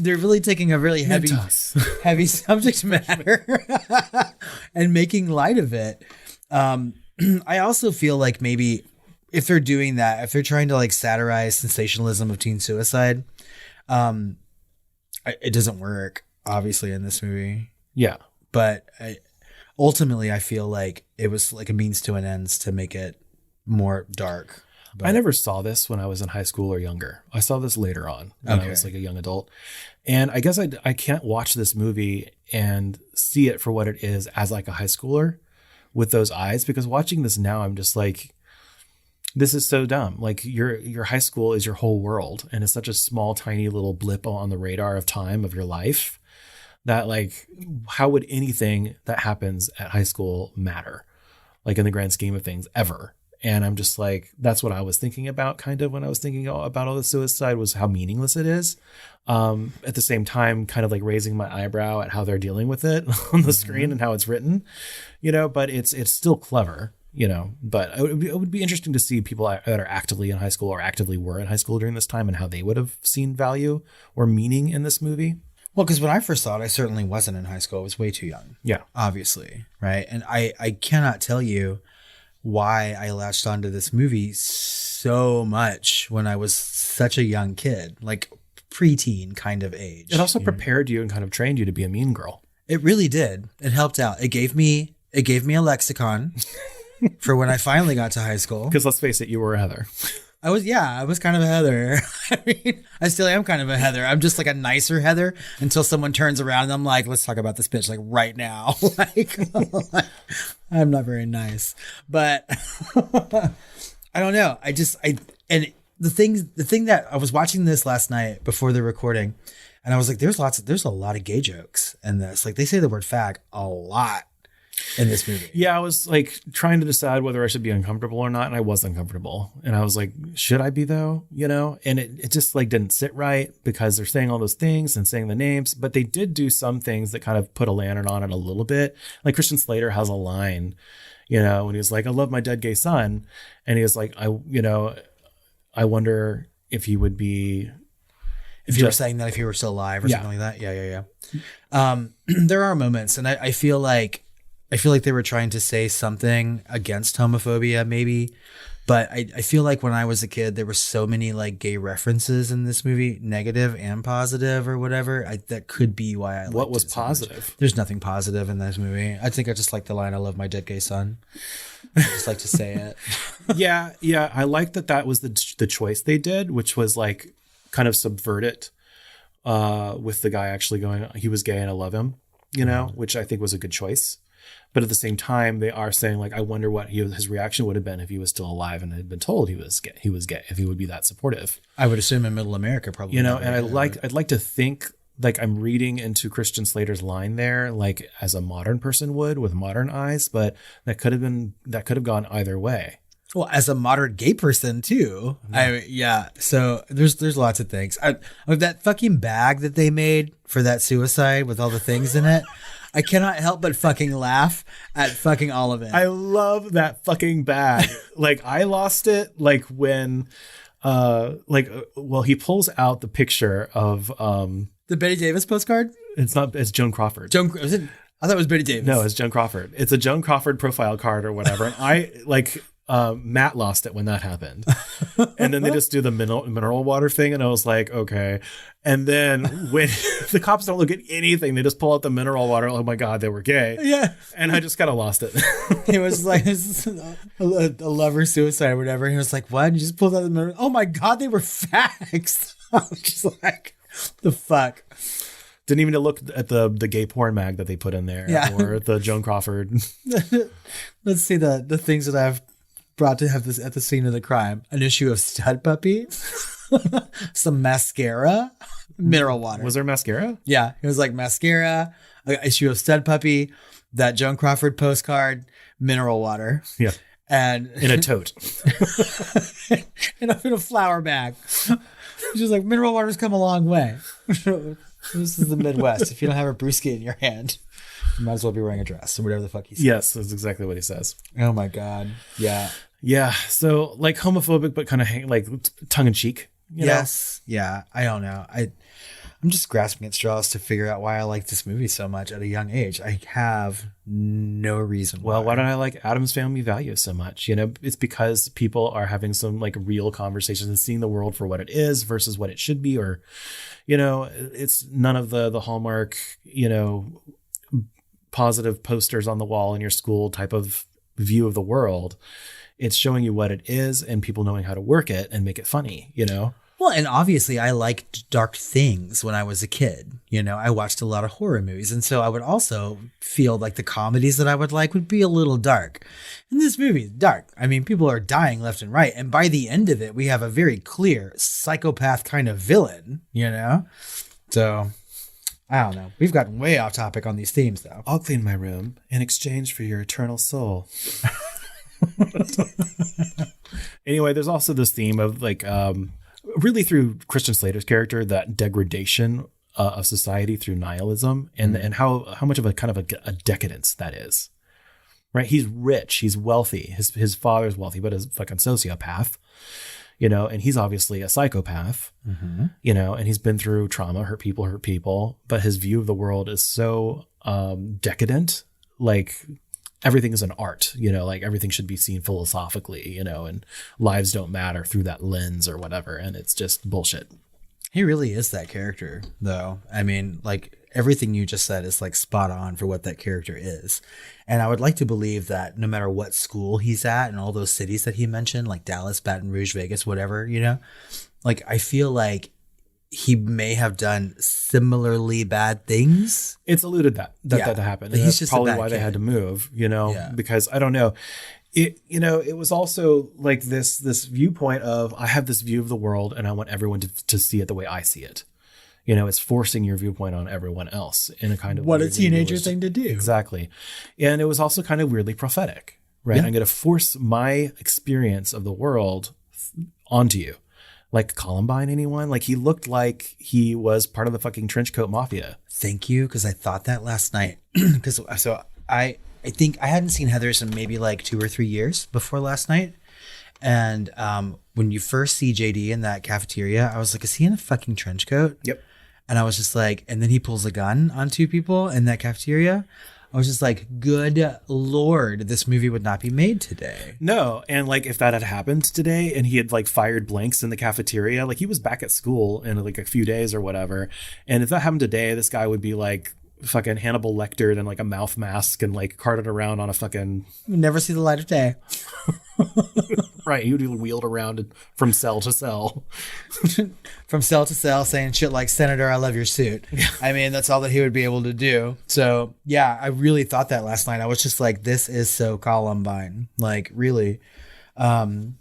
really taking a really heavy subject matter and making light of it. I also feel like maybe if they're doing that, if they're trying to, like, satirize sensationalism of teen suicide, it doesn't work, obviously, in this movie. Yeah. But ultimately, I feel like it was like a means to an end to make it more dark. But I never saw this when I was in high school or younger. I saw this later on when I was like a young adult. And I guess I can't watch this movie and see it for what it is as like a high schooler with those eyes, because watching this now, I'm just like, this is so dumb. Like, your high school is your whole world, and it's such a small, tiny little blip on the radar of time of your life. That, like, how would anything that happens at high school matter, like, in the grand scheme of things, ever? And I'm just like, that's what I was thinking about kind of when I was thinking about all the suicide, was how meaningless it is. At the same time, kind of like raising my eyebrow at how they're dealing with it on the screen and how it's written, you know, but it's still clever, you know. But it would be interesting to see people that are actively in high school or actively were in high school during this time and how they would have seen value or meaning in this movie. Well, because when I first saw it, I certainly wasn't in high school. I was way too young. Yeah. Obviously. Right. And I cannot tell you why I latched onto this movie so much when I was such a young kid, like preteen kind of age. It also prepared you and kind of trained you to be a mean girl. It really did. It helped out. It gave me a lexicon for when I finally got to high school. Because let's face it, you were a Heather. I was kind of a Heather. I mean, I still am kind of a Heather. I'm just like a nicer Heather until someone turns around and I'm like, let's talk about this bitch, like, right now. Like, I'm not very nice, but I don't know. And the thing that I was watching this last night before the recording, and I was like, there's a lot of gay jokes in this. Like, they say the word fag a lot in this movie. Yeah, I was like trying to decide whether I should be uncomfortable or not, and I was uncomfortable. And I was like, should I be though? You know? And it just like didn't sit right because they're saying all those things and saying the names, but they did do some things that kind of put a lantern on it a little bit. Like Christian Slater has a line, when he was like, I love my dead gay son. And he was like, I wonder if he would be. If you were saying that if he were still alive or something like that. Yeah. There are moments, and I feel like they were trying to say something against homophobia, maybe. But I feel like when I was a kid, there were so many like gay references in this movie, negative and positive or whatever. That could be why I liked What was it so positive? much. There's nothing positive in this movie. I think I just like the line, I love my dead gay son. I just like to say it. Yeah. I like that was the choice they did, which was like kind of subvert it with the guy actually going, he was gay and I love him, which I think was a good choice. But at the same time, they are saying like, I wonder what his reaction would have been if he was still alive and had been told he was gay, if he would be that supportive. I would assume in Middle America, probably. And I'd like to think like I'm reading into Christian Slater's line there, like as a modern person would with modern eyes, but that could have gone either way. Well, as a modern gay person too. So there's lots of things. That fucking bag that they made for that suicide with all the things in it. I cannot help but fucking laugh at fucking all of it. I love that fucking bag. Like I lost it like when he pulls out the picture of the Betty Davis postcard? It's Joan Crawford. I thought it was Betty Davis. No, it's Joan Crawford. It's a Joan Crawford profile card or whatever. And I like Matt lost it when that happened. And then they just do the mineral water thing. And I was like, okay. And then when the cops don't look at anything, they just pull out the mineral water. Oh my God, they were gay. Yeah. And I just kind of lost it. It was like a lover suicide or whatever. And he was like, what? And you just pulled out the mineral. Oh my God, they were fags. I was just like, the fuck. Didn't even look at the gay porn mag that they put in there. Yeah. Or the Joan Crawford. Let's see the things that I've brought to have this at the scene of the crime. An issue of Stud Puppy, some mascara, mineral water. Was there mascara? Yeah, it was like mascara, an issue of Stud Puppy, that Joan Crawford postcard, mineral water. Yeah. And in a tote. in a flour bag. She's like, mineral water's come a long way. This is the Midwest. If you don't have a brewski in your hand, you might as well be wearing a dress or whatever the fuck he says. Yes, that's exactly what he says. Oh my God. Yeah. Yeah. So like homophobic, but kind of like tongue in cheek. Yes. Know? Yeah. I don't know. I'm just grasping at straws to figure out why I like this movie so much at a young age. I have no reason why. Well, why don't I like Addams Family Values so much? It's because people are having some like real conversations and seeing the world for what it is versus what it should be. Or, it's none of the Hallmark, positive posters on the wall in your school type of view of the world. It's showing you what it is and people knowing how to work it and make it funny, Well, and obviously I liked dark things when I was a kid. I watched a lot of horror movies. And so I would also feel like the comedies that I would like would be a little dark. And this movie is dark. I mean, people are dying left and right. And by the end of it, we have a very clear psychopath kind of villain, So I don't know. We've gotten way off topic on these themes, though. I'll clean my room in exchange for your eternal soul. Anyway, there's also this theme of like, really through Christian Slater's character, that degradation of society through nihilism and how much of a kind of a decadence that is, right? He's rich, he's wealthy, his father's wealthy, but is fucking sociopath, and he's obviously a psychopath, and he's been through trauma, hurt people, but his view of the world is so decadent, like everything is an art, like everything should be seen philosophically, and lives don't matter through that lens or whatever. And it's just bullshit. He really is that character, though. I mean, like everything you just said is like spot on for what that character is. And I would like to believe that no matter what school he's at and all those cities that he mentioned, like Dallas, Baton Rouge, Vegas, whatever, like I feel like he may have done similarly bad things. It's alluded that happened. And that's probably why they had to move, because I don't know. It was also like this viewpoint of, I have this view of the world and I want everyone to see it the way I see it. It's forcing your viewpoint on everyone else in a kind of what a teenager thing to do. Exactly. And it was also kind of weirdly prophetic, right? Yeah. I'm going to force my experience of the world onto you. Like Columbine, anyone? Like he looked like he was part of the fucking trench coat mafia. Thank you, because I thought that last night. Because I I think I hadn't seen Heathers in maybe like 2 or 3 years before last night. And when you first see JD in that cafeteria, I was like, is he in a fucking trench coat? Yep. And I was just like, and then he pulls a gun on 2 people in that cafeteria. I was just like, good Lord, this movie would not be made today. No. And like, if that had happened today and he had like fired blanks in the cafeteria, like he was back at school in like a few days or whatever. And if that happened today, this guy would be like fucking Hannibal Lectered and like a mouth mask and like carted around on a fucking... You never see the light of day. Right. He would be wheeled around from cell to cell. From cell to cell saying shit like, Senator, I love your suit. I mean, that's all that he would be able to do. So yeah, I really thought that last night. I was just like, this is so Columbine. Like really. And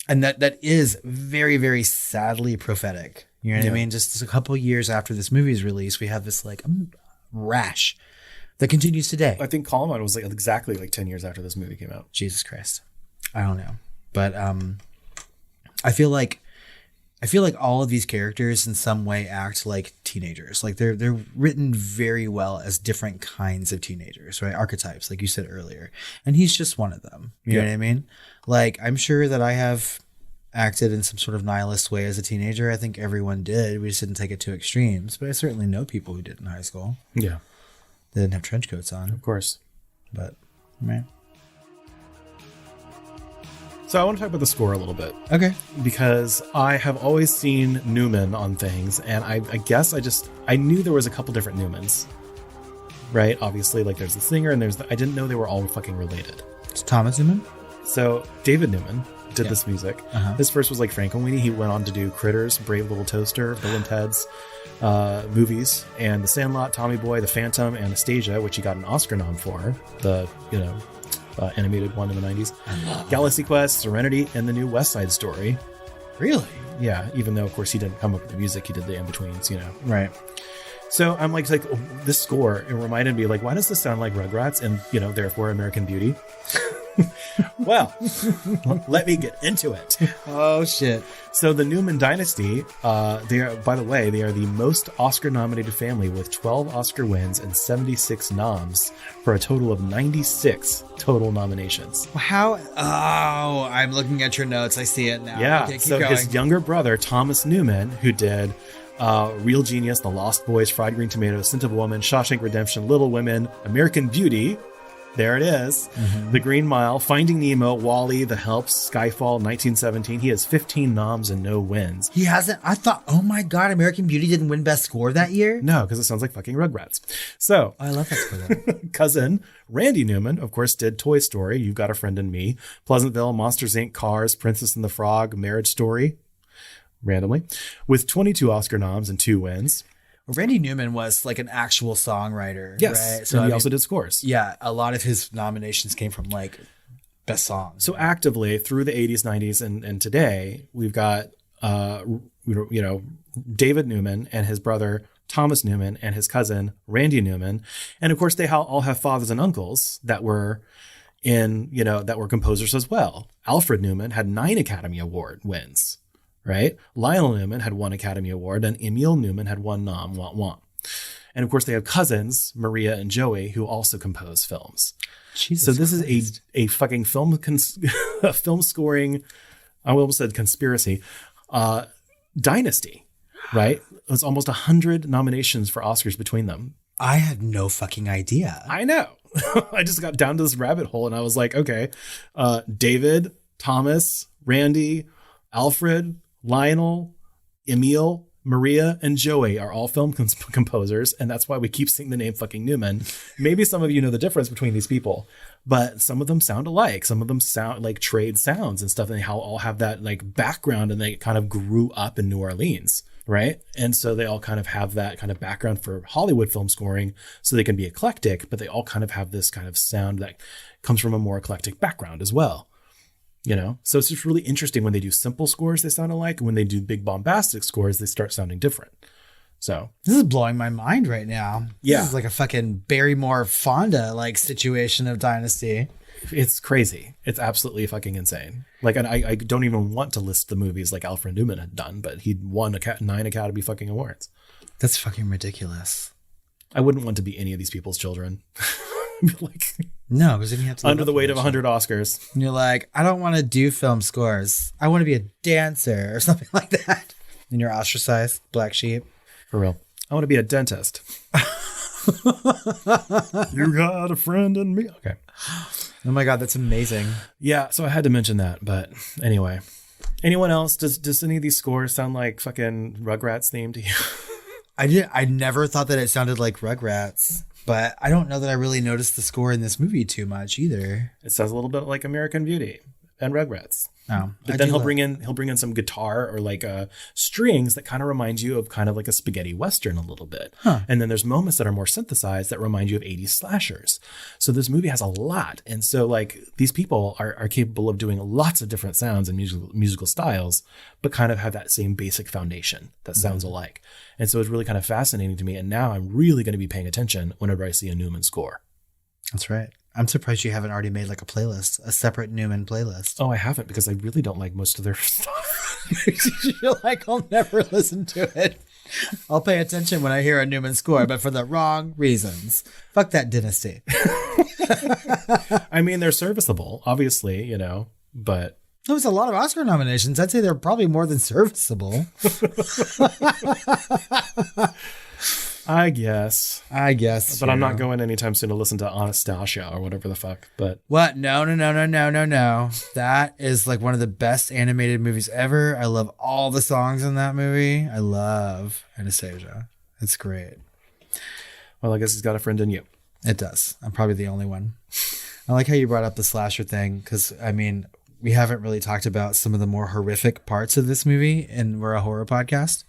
that is very, very sadly prophetic. You know what I mean? Just a couple years after this movie's release, we have this like rash that continues today. I think Columbine was like exactly like 10 years after this movie came out. Jesus Christ. I don't know. But I feel like all of these characters in some way act like teenagers. Like they're written very well as different kinds of teenagers, right? Archetypes, like you said earlier. And he's just one of them. You know what I mean? Like, I'm sure that I have acted in some sort of nihilist way as a teenager. I think everyone did. We just didn't take it to extremes. But I certainly know people who did in high school. Yeah. They didn't have trench coats on. Of course. But, man. So I want to talk about the score a little bit. Okay. Because I have always seen Newman on things, and I guess I knew there was a couple different Newmans. Right? Obviously, like there's the singer and I didn't know they were all fucking related. It's Thomas Newman? So David Newman did this music. His first was like Frankenweenie. He went on to do Critters, Brave Little Toaster, Bill and Ted's movies, and The Sandlot, Tommy Boy, The Phantom, Anastasia, which he got an Oscar nom for. The, animated one in the 90s. Galaxy Quest, Serenity, and the new West Side Story. Really? Yeah, even though, of course, he didn't come up with the music. He did the in-betweens, Right. So I'm like this score, it reminded me, like, why does this sound like Rugrats and, therefore American Beauty? Well, let me get into it. Oh, shit. So the Newman dynasty, they are the most Oscar-nominated family with 12 Oscar wins and 76 noms for a total of 96 total nominations. How? Oh, I'm looking at your notes. I see it now. Yeah. Okay, So going. his younger brother, Thomas Newman, who did Real Genius, The Lost Boys, Fried Green Tomatoes, Scent of a Woman, Shawshank Redemption, Little Women, American Beauty. There it is. The Green Mile, Finding Nemo, Wall-E, The Help, Skyfall, 1917. He has 15 noms and no wins. He hasn't. I thought, oh my God, American Beauty didn't win Best Score that year? No, because it sounds like fucking Rugrats. So, I love that score. cousin Randy Newman, of course, did Toy Story, You've Got a Friend in Me, Pleasantville, Monsters, Inc., Cars, Princess and the Frog, Marriage Story, randomly, with 22 Oscar noms and 2 wins. Randy Newman was like an actual songwriter. Yes. Right? So he also did scores. Yeah. A lot of his nominations came from like best songs. So actively through the 80s, 90s, and today, we've got, David Newman and his brother, Thomas Newman, and his cousin, Randy Newman. And of course, they all have fathers and uncles that were that were composers as well. Alfred Newman had 9 Academy Award wins. Right? Lionel Newman had 1 Academy Award, and Emil Newman had 1 nom, wah, wah. And of course, they have cousins, Maria and Joey, who also compose films. Jesus so this Christ. is a fucking film scoring, I almost said conspiracy, dynasty, right? It's almost 100 nominations for Oscars between them. I had no fucking idea. I know. I just got down to this rabbit hole, and I was like, okay, David, Thomas, Randy, Alfred, Lionel, Emil, Maria, and Joey are all film composers, and that's why we keep seeing the name fucking Newman. Maybe some of you know the difference between these people, but some of them sound alike. Some of them sound like trade sounds and stuff, and they all have that like background, and they kind of grew up in New Orleans, right? And so they all kind of have that kind of background for Hollywood film scoring, so they can be eclectic, but they all kind of have this kind of sound that comes from a more eclectic background as well. So it's just really interesting when they do simple scores, they sound alike. And when they do big bombastic scores, they start sounding different. So this is blowing my mind right now. Yeah. This is like a fucking Barrymore Fonda like situation of Dynasty. It's crazy. It's absolutely fucking insane. Like, and I don't even want to list the movies like Alfred Newman had done, but he'd won 9 Academy fucking Awards. That's fucking ridiculous. I wouldn't want to be any of these people's children. like, No, because then you have to under the weight of 100 Oscars. And you're like, I don't want to do film scores. I want to be a dancer or something like that. And you're ostracized, black sheep. For real. I want to be a dentist. You got a friend in me. Okay. Oh my God, that's amazing. Yeah, so I had to mention that. But anyway, anyone else? Does any of these scores sound like fucking Rugrats theme to you? I never thought that it sounded like Rugrats, but I don't know that I really noticed the score in this movie too much either. It sounds a little bit like American Beauty and Rugrats. Oh, But then he'll bring in some guitar or like strings that kind of remind you of kind of like a spaghetti western a little bit. Huh. And then there's moments that are more synthesized that remind you of 80s slashers. So this movie has a lot. And so like these people are capable of doing lots of different sounds and musical styles, but kind of have that same basic foundation that sounds alike. And so it's really kind of fascinating to me. And now I'm really going to be paying attention whenever I see a Newman score. That's right. I'm surprised you haven't already made like a playlist, a separate Newman playlist. Oh, I haven't, because I really don't like most of their stuff. You're like, I'll never listen to it. I'll pay attention when I hear a Newman score, but for the wrong reasons. Fuck that dynasty. I mean, they're serviceable, obviously, you know, but... There was a lot of Oscar nominations. I'd say they're probably more than serviceable. I guess. But I'm not going anytime soon to listen to Anastasia or whatever the fuck. But what? No. That is like one of the best animated movies ever. I love all the songs in that movie. I love Anastasia. It's great. Well, I guess he's got a friend in you. It does. I'm probably the only one. I like how you brought up the slasher thing, because, I mean, we haven't really talked about some of the more horrific parts of this movie, and we're a horror podcast.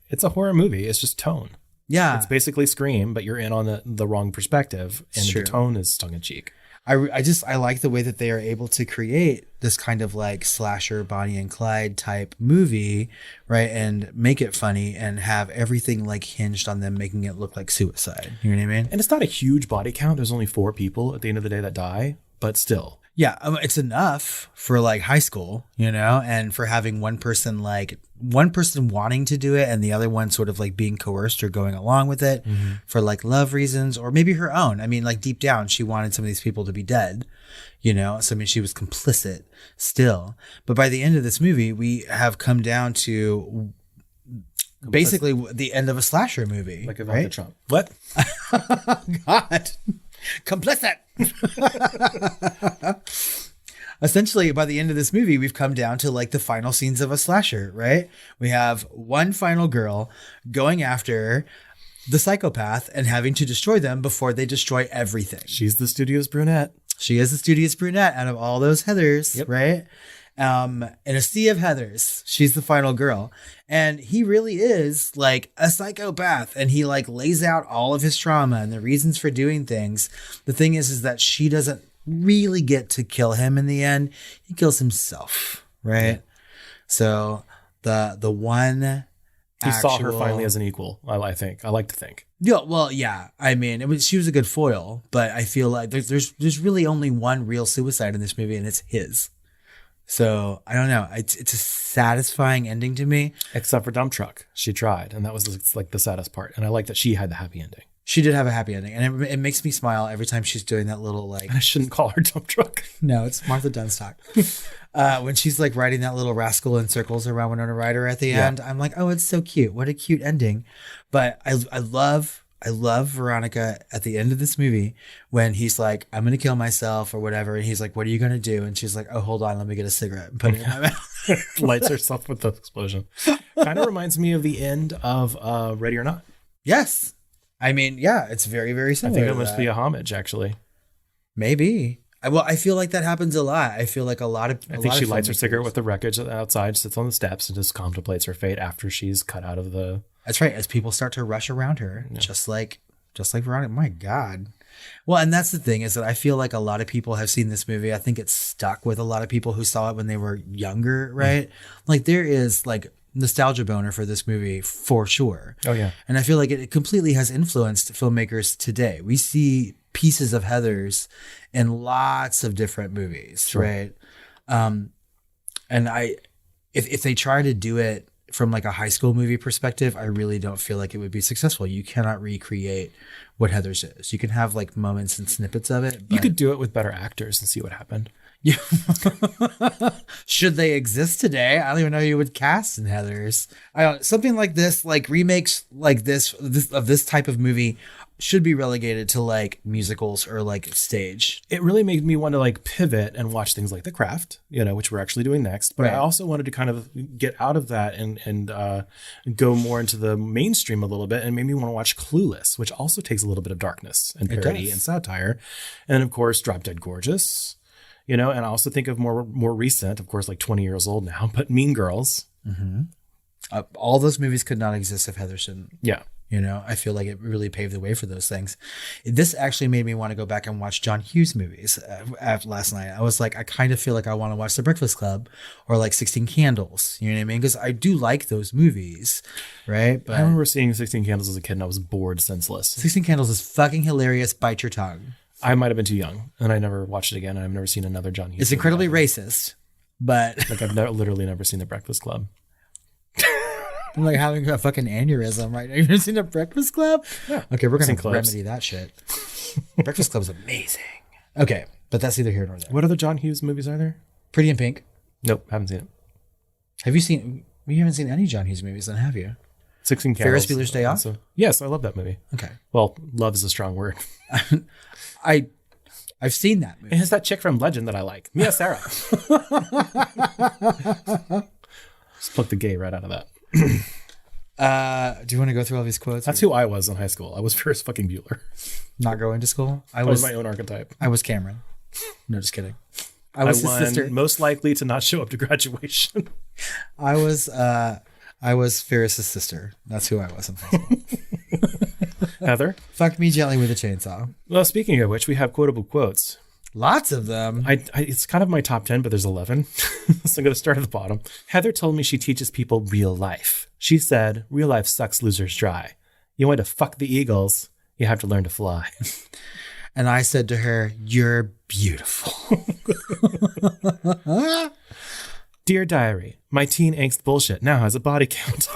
It's a horror movie. It's just tone. Yeah. It's basically Scream, but you're in on the wrong perspective, and the tone is tongue-in-cheek. I like the way that they are able to create this kind of like slasher Bonnie and Clyde type movie, right? And make it funny and have everything like hinged on them making it look like suicide. You know what I mean? And it's not a huge body count. There's only 4 people at the end of the day that die, but still. Yeah, it's enough for like high school, you know, and for having one person wanting to do it and the other one sort of like being coerced or going along with it for like love reasons, or maybe her own. I mean, like deep down, she wanted some of these people to be dead, you know, so I mean, she was complicit still. But by the end of this movie, we have come down to basically the end of a slasher movie. Like Ivanka right? Trump. What? God. Complicit. Essentially, by the end of this movie, we've come down to like the final scenes of a slasher, right? We have one final girl going after the psychopath and having to destroy them before they destroy everything. She's the studious brunette. She is the studious brunette out of all those Heathers, right? In a sea of Heathers, she's the final girl. And he really is like a psychopath, and he like lays out all of his trauma and the reasons for doing things. The thing is that she doesn't really get to kill him in the end. He kills himself, right? Yeah. So the one he saw her finally as an equal, I think. I like to think. Yeah, well, yeah. I mean, she was a good foil, but I feel like there's really only one real suicide in this movie, and it's his. So I don't know. It's a satisfying ending to me. Except for Dump Truck. She tried, and that was like the saddest part. And I like that she had the happy ending. She did have a happy ending, and it makes me smile every time she's doing that little like. And I shouldn't call her Dump Truck. No, it's Martha Dunstock. When she's like riding that little rascal in circles around Winona Ryder at the end, I'm like, oh, it's so cute. What a cute ending. But I love Veronica at the end of this movie when he's like, I'm going to kill myself or whatever. And he's like, what are you going to do? And she's like, oh, hold on. Let me get a cigarette and put it in my mouth. Lights herself with the explosion. Kind of reminds me of the end of Ready or Not. Yes. I mean, yeah, it's very, very similar. I think it must be a homage, actually. Maybe. I feel like that happens a lot. I feel like I think she lights her cigarette with the wreckage outside, sits on the steps, and just contemplates her fate after she's cut out of the... That's right. As people start to rush around her, just like Veronica. My God. Well, and that's the thing is that I feel like a lot of people have seen this movie. I think it's stuck with a lot of people who saw it when they were younger, right? Like there is like nostalgia boner for this movie for sure. Oh yeah. And I feel like it completely has influenced filmmakers today. We see pieces of Heathers in lots of different movies, right? And if they try to do it from like a high school movie perspective, I really don't feel like it would be successful. You cannot recreate what Heather's is. You can have like moments and snippets of it. You could do it with better actors and see what happened. Yeah. Should they exist today? I don't even know who you would cast in Heathers. Something like this, like remakes like this of this type of movie should be relegated to like musicals or like stage. It really made me want to like pivot and watch things like The Craft, which we're actually doing next. But I also wanted to kind of get out of that and go more into the mainstream a little bit, and made me want to watch Clueless, which also takes a little bit of darkness and parody and satire. And of course, Drop Dead Gorgeous, and I also think of more recent, of course, like 20 years old now, but Mean Girls. Mm-hmm. All those movies could not exist if Heather didn't. Yeah. I feel like it really paved the way for those things. This actually made me want to go back and watch John Hughes movies last night. I was like, I kind of feel like I want to watch The Breakfast Club or like 16 Candles. You know what I mean? Because I do like those movies, right? But I remember seeing 16 Candles as a kid and I was bored senseless. 16 Candles is fucking hilarious. Bite your tongue. I might have been too young and I never watched it again. And I've never seen another John Hughes. It's incredibly racist, but like I've literally never seen The Breakfast Club. I'm like having a fucking aneurysm right now. You've never seen A Breakfast Club? Yeah. Okay, we're going to remedy that shit. Breakfast Club is amazing. Okay, but that's neither here nor there. What other John Hughes movies are there? Pretty in Pink. Nope, haven't seen it. Have you seen? You haven't seen any John Hughes movies, then, have you? 16 Candles. Ferris Bueller's Day Off? Yes, I love that movie. Okay. Well, love is a strong word. I've seen that movie. It has that chick from Legend that I like. Mia Sarah. Just pluck the gay right out of that. Do you want to go through all these quotes? That's who I was in high school. I was Ferris fucking Bueller. Not going to school? I was my own archetype. I was Cameron. No, just kidding. I was his sister. Most likely to not show up to graduation. I was Ferris's sister. That's who I was in high school. Heather? Fuck me gently with a chainsaw. Well, speaking of which, we have quotable quotes. Lots of them. It's kind of my top 10, but there's 11. So I'm going to start at the bottom. Heather told me she teaches people real life. She said, real life sucks losers dry. You want to fuck the Eagles, you have to learn to fly. And I said to her, you're beautiful. Dear Diary, my teen angst bullshit now has a body count.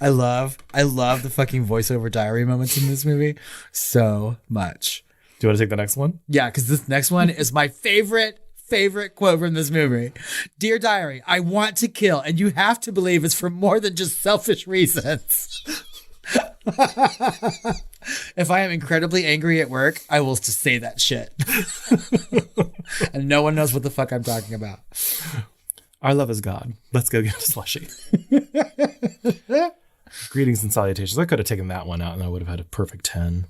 I love the fucking voiceover diary moments in this movie so much. Do you want to take the next one? Yeah, because this next one is my favorite quote from this movie. Dear Diary, I want to kill, and you have to believe it's for more than just selfish reasons. If I am incredibly angry at work, I will just say that shit. And no one knows what the fuck I'm talking about. Our love is God. Let's go get a slushie. Greetings and salutations. I could have taken that one out and I would have had a perfect 10.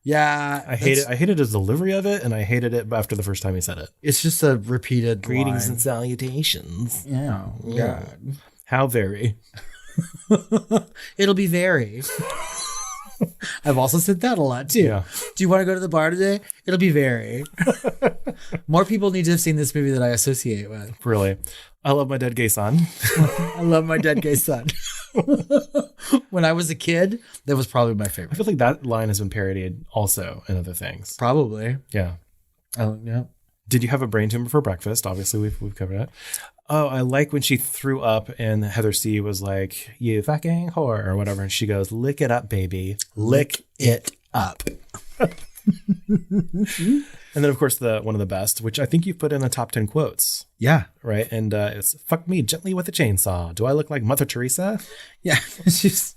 Yeah. I hated his delivery of it, and I hated it after the first time he said it. It's just a repeated Greetings line. and salutations. Yeah. God. How very. It'll be very. I've also said that a lot too. Yeah. Do you want to go to the bar today? It'll be very. More people need to have seen this movie that I associate with. Really. I love my dead gay son. I love my dead gay son. When I was a kid, that was probably my favorite. I feel like that line has been parodied also in other things. Probably. Yeah. Oh, yeah. Did you have a brain tumor for breakfast? Obviously, we've covered that. Oh, I like when she threw up and Heather C was like, you fucking whore or whatever. And she goes, lick it up, baby. Lick it up. And then, of course, one of the best, which I think you've put in the top 10 quotes. Yeah. Right? And it's, fuck me gently with a chainsaw. Do I look like Mother Teresa? Yeah. She's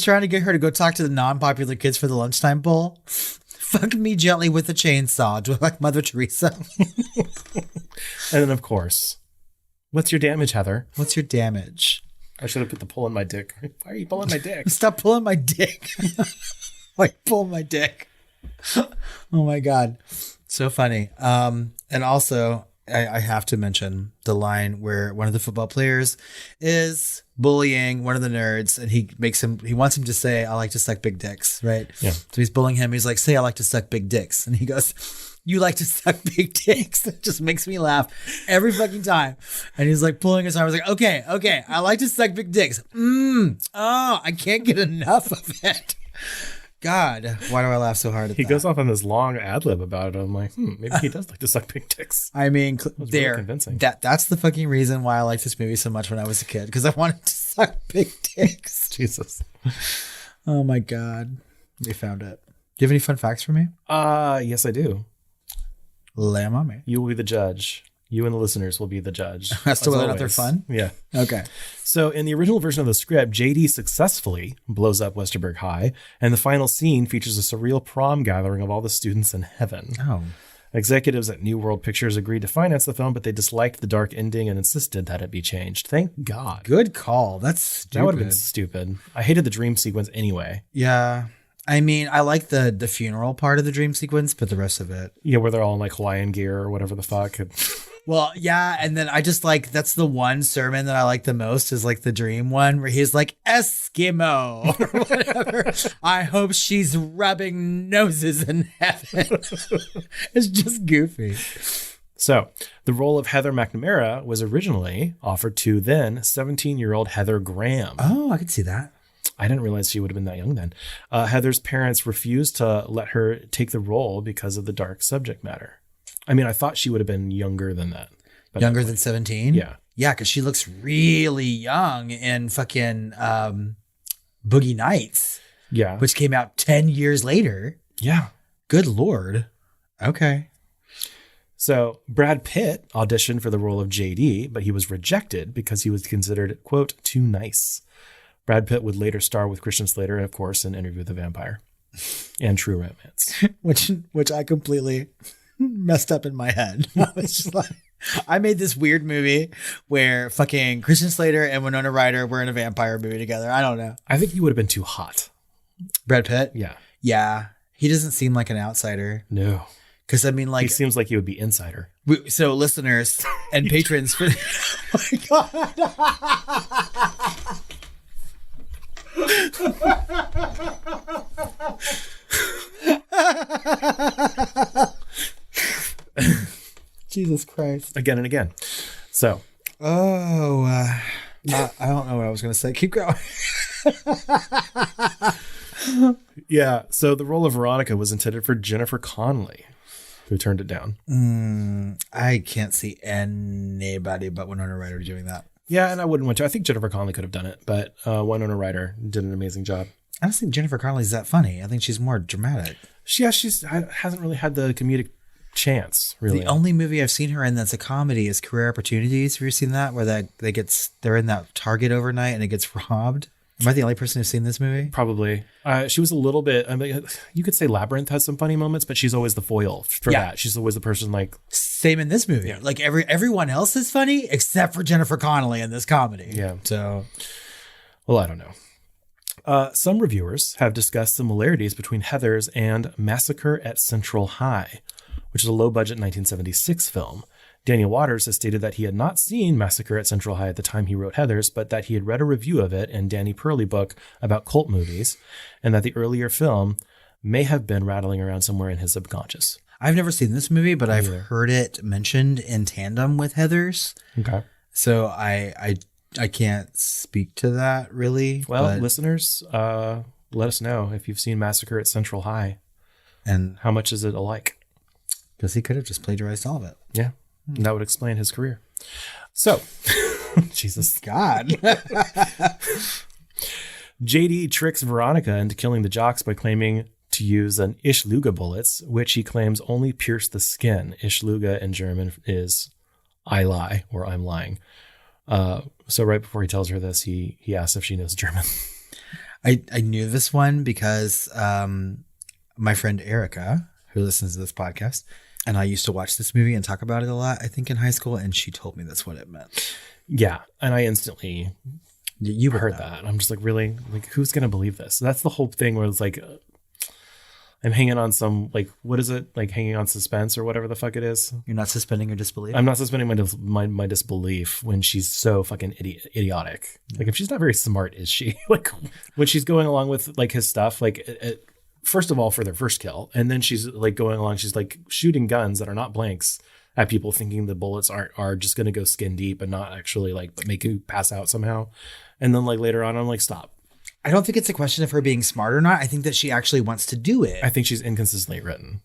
trying to get her to go talk to the non-popular kids for the lunchtime bowl. Fuck me gently with a chainsaw. Do I like Mother Teresa? And then, of course, what's your damage, Heather? What's your damage? I should have put the pull in my dick. Why are you pulling my dick? Stop pulling my dick. Like, pull my dick. Oh my God. So funny. And also, I have to mention the line where one of the football players is bullying one of the nerds, and he wants him to say, I like to suck big dicks, right? Yeah. So he's bullying him. He's like, say, I like to suck big dicks. And he goes, you like to suck big dicks? It just makes me laugh every fucking time. And he's like pulling his arm. I was like, okay. I like to suck big dicks. Oh, I can't get enough of it. God, why do I laugh so hard at He that? goes off on this long ad lib about it. I'm like, maybe he does like to suck big dicks. I mean, Really there. convincing. That's the fucking reason why I liked this movie so much when I was a kid, because I wanted to suck big dicks. Jesus. Oh my God. We found it. Do you have any fun facts for me? Yes, I do. Lay 'em on me. You will be the judge. You and the listeners will be the judge. As to whether or not always. they're fun? Yeah. Okay. So in the original version of the script, JD successfully blows up Westerberg High, and the final scene features a surreal prom gathering of all the students in heaven. Oh. Executives at New World Pictures agreed to finance the film, but they disliked the dark ending and insisted that it be changed. Thank God. Good call. That's stupid. That would have been stupid. I hated the dream sequence anyway. Yeah. I mean, I like the funeral part of the dream sequence, but the rest of it. Yeah, where they're all in like Hawaiian gear or whatever the fuck. Well, yeah, and then I just like, that's the one sermon that I like the most is like the dream one where he's like, Eskimo or whatever. I hope she's rubbing noses in heaven. It's just goofy. So the role of Heather McNamara was originally offered to then 17-year-old Heather Graham. Oh, I could see that. I didn't realize she would have been that young then. Heather's parents refused to let her take the role because of the dark subject matter. I mean, I thought she would have been younger than that. But Younger than 17? Yeah. Yeah, because she looks really young in fucking Boogie Nights, Yeah. which came out 10 years later. Yeah. Good Lord. Okay. So Brad Pitt auditioned for the role of JD, but he was rejected because he was considered, quote, too nice. Brad Pitt would later star with Christian Slater and, of course, in Interview with the Vampire and True Romance. Which I completely messed up in my head. I was just like, I made this weird movie where fucking Christian Slater and Winona Ryder were in a vampire movie together. I don't know. I think he would have been too hot. Brad Pitt? Yeah. Yeah. He doesn't seem like an outsider. No. Because, I mean, like... He seems like he would be insider. So, listeners and patrons for... Oh, my God. Jesus Christ. Again and again. So. Oh, I don't know what I was going to say. Keep going. Yeah. So the role of Veronica was intended for Jennifer Connelly, who turned it down. I can't see anybody but Winona Ryder doing that. Yeah, and I wouldn't want to. I think Jennifer Connelly could have done it, but Winona Ryder did an amazing job. I don't think Jennifer Connelly's that funny. I think she's more dramatic. She hasn't really had the comedic chance, really. The only movie I've seen her in that's a comedy is Career Opportunities. Have you seen that? Where they're in that Target overnight and it gets robbed. Am I the only person who's seen this movie? Probably. She was a little bit, I mean, you could say Labyrinth has some funny moments, but she's always the foil for that. She's always the person like... Same in this movie. Yeah. Like everyone else is funny except for Jennifer Connelly in this comedy. Yeah. So... Well, I don't know. Some reviewers have discussed similarities between Heathers and Massacre at Central High, which is a low-budget 1976 film. Daniel Waters has stated that he had not seen Massacre at Central High at the time he wrote Heathers, but that he had read a review of it in Danny Pearley book about cult movies, and that the earlier film may have been rattling around somewhere in his subconscious. I've never seen this movie, but I've heard it mentioned in tandem with Heathers. Okay. So I can't speak to that really. Well, listeners, let us know if you've seen Massacre at Central High. And how much is it alike? Because he could have just plagiarized all of it. Yeah. And that would explain his career. So, Jesus. God. JD tricks Veronica into killing the jocks by claiming to use an Ishluga bullets, which he claims only pierce the skin. Ishluga in German is I lie or I'm lying. So right before he tells her this, he asks if she knows German. I knew this one because my friend Erica, who listens to this podcast, and I used to watch this movie and talk about it a lot, I think, in high school, and she told me that's what it meant. Yeah, and I instantly you heard that. I'm just like, really? Like, who's going to believe this? That's the whole thing where it's like, I'm hanging on some, like, what is it? Like hanging on suspense or whatever the fuck it is. You're not suspending your disbelief? I'm not suspending my disbelief when she's so fucking idiotic. Yeah. Like, if she's not very smart, is she? Like, when she's going along with, like, his stuff, like, first of all, for their first kill, and then she's like going along, she's like shooting guns that are not blanks at people, thinking the bullets are just going to go skin deep and not actually like, but make you pass out somehow. And then like later on, I'm like, stop. I don't think it's a question of her being smart or not. I think that she actually wants to do it. I think she's inconsistently written.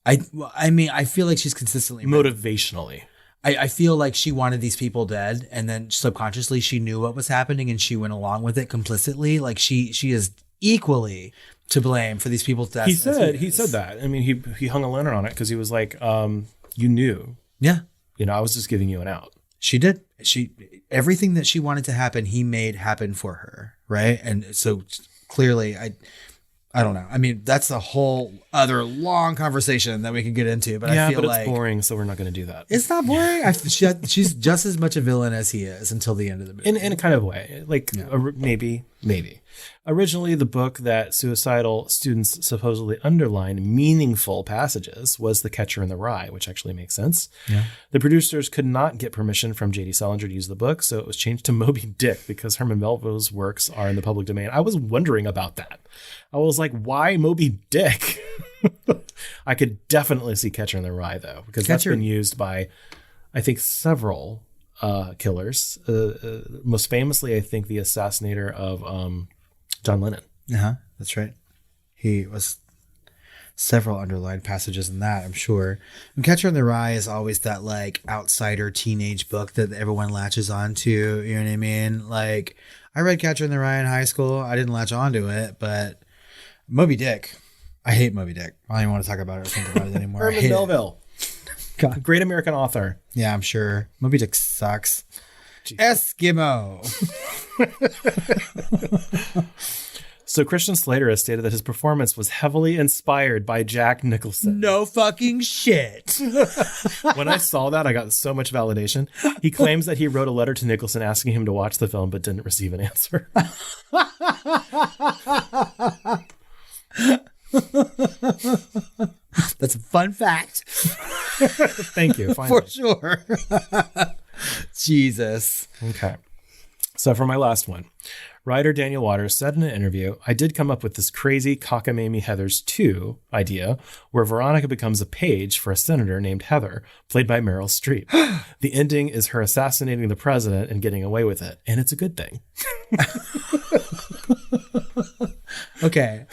I mean, I feel like she's consistently motivationally. I feel like she wanted these people dead, and then subconsciously she knew what was happening and she went along with it complicitly. Like she is equally to blame for these people's deaths. He said that. I mean, he hung a lantern on it because he was like, you knew. Yeah. I was just giving you an out. She did. Everything that she wanted to happen, he made happen for her. Right. And so clearly I don't know. I mean, that's a whole other long conversation that we can get into, but I feel but like it's boring, so we're not going to do that. It's not boring. She's just as much a villain as he is until the end of the movie. In a kind of way, like maybe. Originally, the book that suicidal students supposedly underlined meaningful passages was The Catcher in the Rye, which actually makes sense. Yeah. The producers could not get permission from J.D. Salinger to use the book, so it was changed to Moby Dick because Herman Melville's works are in the public domain. I was wondering about that. I was like, why Moby Dick? I could definitely see Catcher in the Rye, though, because that's been used by, I think, several killers. Most famously, I think, the assassinator of John Lennon. That's right. He was several underlined passages in that, I'm sure. And Catcher in the Rye is always that like outsider teenage book that everyone latches onto. You know what I mean? Like, I read Catcher in the Rye in high school. I didn't latch onto it, but Moby Dick. I hate Moby Dick. I don't even want to talk about it or think about it anymore. Herman Melville. God. Great American author. Yeah, I'm sure. Moby Dick sucks. Eskimo. So Christian Slater has stated that his performance was heavily inspired by Jack Nicholson. No fucking shit. When I saw that, I got so much validation. He claims that he wrote a letter to Nicholson asking him to watch the film, but didn't receive an answer. That's a fun fact. Thank you. Finally. For sure. Jesus. Okay. So for my last one, writer Daniel Waters said in an interview, I did come up with this crazy Cockamamie Heathers 2 idea where Veronica becomes a page for a senator named Heather, played by Meryl Streep. The ending is her assassinating the president and getting away with it. And it's a good thing. Okay.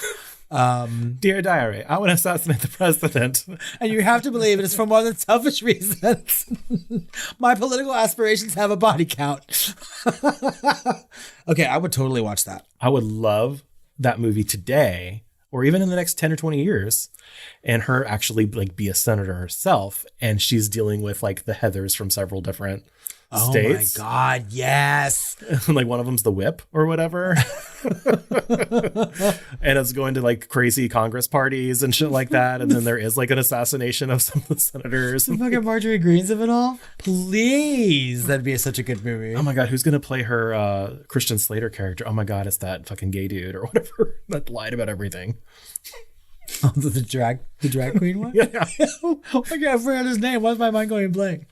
Dear Diary, I want to assassinate the president. And you have to believe it is for more than selfish reasons. My political aspirations have a body count. Okay, I would totally watch that. I would love that movie today, or even in the next 10 or 20 years, and her actually like be a senator herself, and she's dealing with like the Heathers from several different states. Oh my God, yes. Like one of them's the whip or whatever. And it's going to like crazy Congress parties and shit like that. And then there is like an assassination of some of the senators. The fucking Marjorie Greens of it all? Please. That'd be such a good movie. Oh my God, who's going to play her Christian Slater character? Oh my God, it's that fucking gay dude or whatever that lied about everything. Oh, the drag queen one? Yeah. Oh my God, I forgot his name. Why's my mind going blank?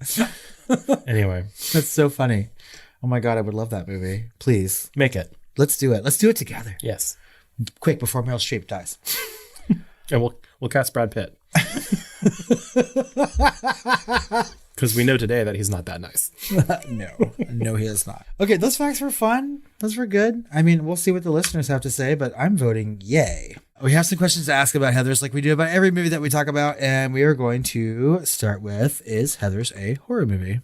Anyway. That's so funny. Oh my God, I would love that movie. Please. Make it. Let's do it. Let's do it together. Yes. Quick, before Meryl Streep dies. And we'll cast Brad Pitt. Because we know today that he's not that nice. No, he is not. Okay, those facts were fun. Those were good. I mean, we'll see what the listeners have to say, but I'm voting yay. We have some questions to ask about Heathers like we do about every movie that we talk about, and we are going to start with, is Heathers a horror movie?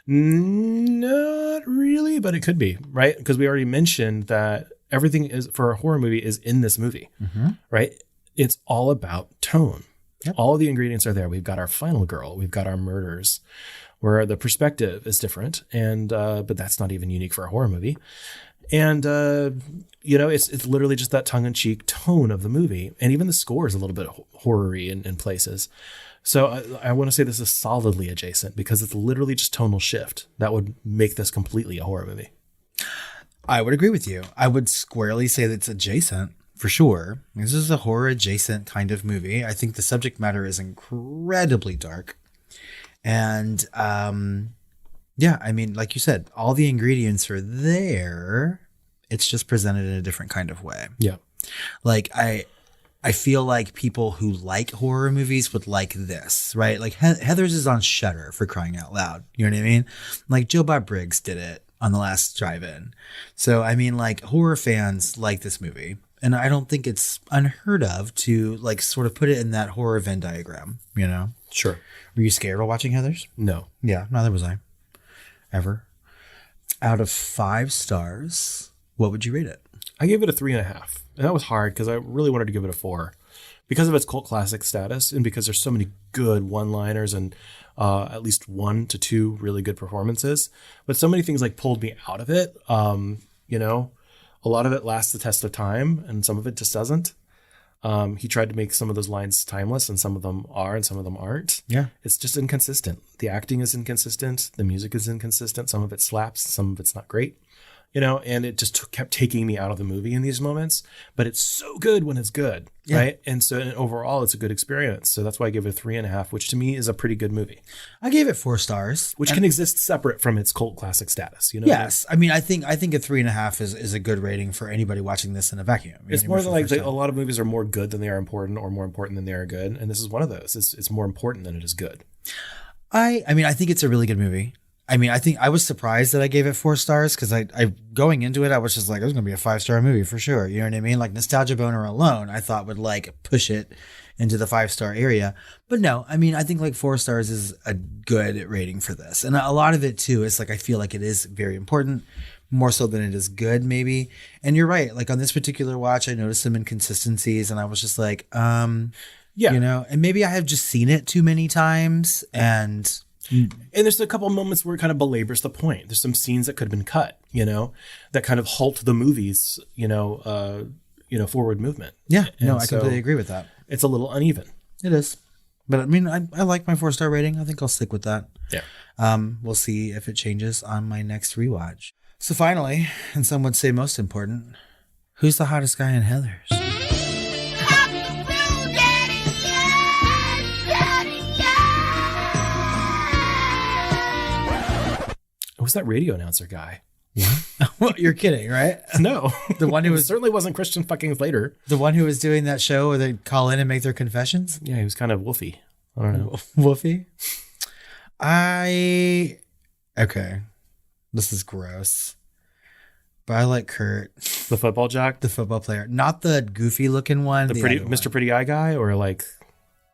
Not really, but it could be, right? Because we already mentioned that everything is for a horror movie is in this movie, right? It's all about tone. Yep. All of the ingredients are there. We've got our final girl. We've got our murders, where the perspective is different, and but that's not even unique for a horror movie. And it's literally just that tongue-in-cheek tone of the movie, and even the score is a little bit horror-y in places. So I want to say this is solidly adjacent because it's literally just tonal shift that would make this completely a horror movie. I would agree with you. I would squarely say that it's adjacent for sure. This is a horror adjacent kind of movie. I think the subject matter is incredibly dark. And yeah, I mean, like you said, all the ingredients are there. It's just presented in a different kind of way. Yeah. Like I feel like people who like horror movies would like this, right? Like Heathers is on Shudder, for crying out loud. You know what I mean? Like Joe Bob Briggs did it. on the last drive-in. So, I mean, like, horror fans like this movie. And I don't think it's unheard of to, like, sort of put it in that horror Venn diagram, you know? Sure. Were you scared while watching Heathers? No. Yeah, neither was I. Ever. Out of 5 stars, what would you rate it? I gave it a 3.5. And that was hard because I really wanted to give it a 4. Because of its cult classic status and because there's so many good one-liners and at least 1 to 2 really good performances. But so many things like pulled me out of it. You know, a lot of it lasts the test of time and some of it just doesn't. He tried to make some of those lines timeless and some of them are and some of them aren't. Yeah. It's just inconsistent. The acting is inconsistent. The music is inconsistent. Some of it slaps. Some of it's not great. You know, and it just kept taking me out of the movie in these moments. But it's so good when it's good, right? And so overall, it's a good experience. So that's why I give it a 3.5, which to me is a pretty good movie. I gave it 4 stars. Which can exist separate from its cult classic status, you know? Yes. I mean, I think a 3.5 is a good rating for anybody watching this in a vacuum. It's more than like a lot of movies are more good than they are important or more important than they are good. And this is one of those. It's more important than it is good. I mean, I think it's a really good movie. I mean, I think I was surprised that I gave it 4 stars because I going into it, I was just like, it was going to be a 5-star movie for sure. You know what I mean? Like Nostalgia Boner alone, I thought would like push it into the 5-star area. But no, I mean, I think like 4 stars is a good rating for this. And a lot of it too is like, I feel like it is very important, more so than it is good maybe. And you're right. Like on this particular watch, I noticed some inconsistencies and I was just like, yeah, you know, and maybe I have just seen it too many times and there's a couple of moments where it kind of belabors the point. There's some scenes that could have been cut, you know, that kind of halt the movie's, forward movement. Yeah, and no, I completely agree with that. It's a little uneven. It is. But I mean, I like my 4-star rating. I think I'll stick with that. Yeah. We'll see if it changes on my next rewatch. So finally, and some would say most important, who's the hottest guy in Heathers? Who's that radio announcer guy? What? Well, you're kidding, right? No. The one who was certainly wasn't Christian fucking Slater. The one who was doing that show where they call in and make their confessions? Yeah, he was kind of woofy. I don't know. Woofy? Okay. This is gross. But I like Kurt. The football jock? The football player. Not the goofy looking one. The pretty Mr. Pretty Eye guy or like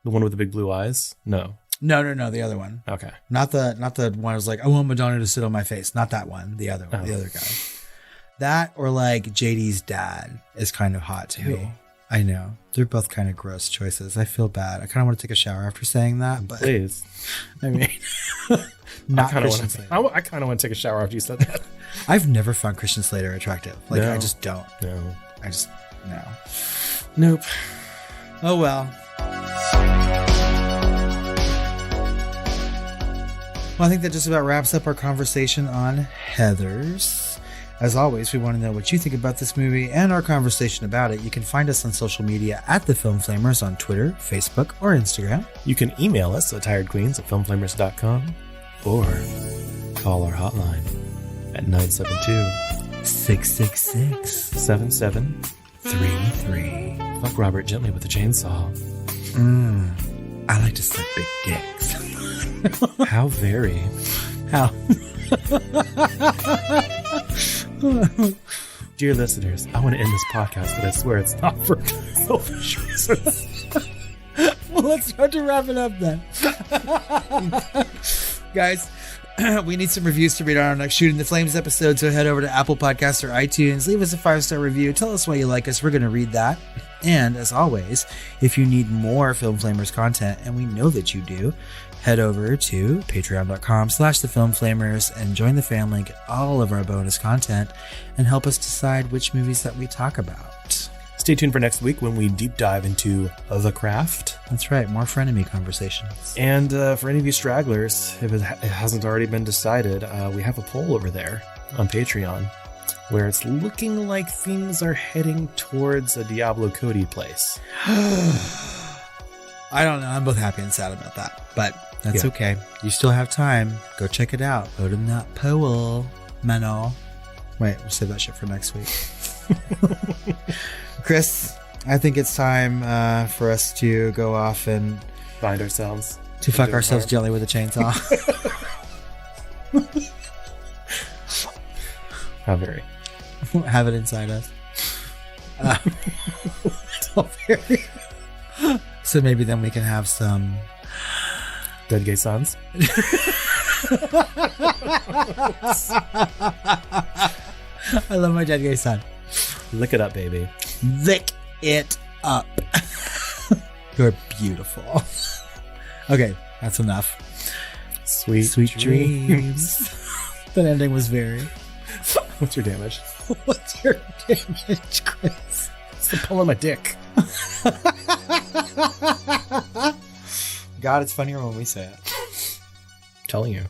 the one with the big blue eyes? No. No, the other one. Okay. Not the one who's like, I want Madonna to sit on my face. Not that one. The other one. The other guy. That or like JD's dad is kind of hot to me. I know. They're both kind of gross choices. I feel bad. I kind of want to take a shower after saying that. But please. I mean, not Christian Slater. I kind of want to take a shower after you said that. I've never found Christian Slater attractive. Like, no. I just don't. No. No. Nope. Oh, well. Well, I think that just about wraps up our conversation on Heathers. As always, we want to know what you think about this movie and our conversation about it. You can find us on social media at The Film Flamers on Twitter, Facebook, or Instagram. You can email us at tiredqueens@filmflamers.com or call our hotline at 972-666-7733. Fuck Robert gently with a chainsaw. I like to suck big dicks. How very. How? Dear listeners, I want to end this podcast, but I swear it's not for selfish reasons. Well, let's start to wrap it up then. Guys, we need some reviews to read on our next Shooting the Flames episode, so head over to Apple Podcasts or iTunes. Leave us a 5-star review. Tell us why you like us. We're going to read that. And as always, if you need more Film Flamers content, and we know that you do, head over to patreon.com/thefilmflamers and join the family, get all of our bonus content, and help us decide which movies that we talk about. Stay tuned for next week when we deep dive into The Craft. That's right, more frenemy conversations. And for any of you stragglers, if it hasn't already been decided, we have a poll over there on Patreon where it's looking like things are heading towards a Diablo Cody place. I don't know. I'm both happy and sad about that, but that's okay. You still have time. Go check it out. Vote in that poll, Mano. Wait, we'll save that shit for next week. Chris, I think it's time for us to go off and find ourselves. To fuck ourselves gently with a chainsaw. How very. Have it inside us. So very. So maybe then we can have some Dead gay sons. I love my dead gay son. Lick it up, baby. Lick it up. You're beautiful. Okay, that's enough. Sweet dreams. That ending was very. What's your damage? What's your damage, Chris? It's the pull on my dick. God, it's funnier when we say it. I'm telling you.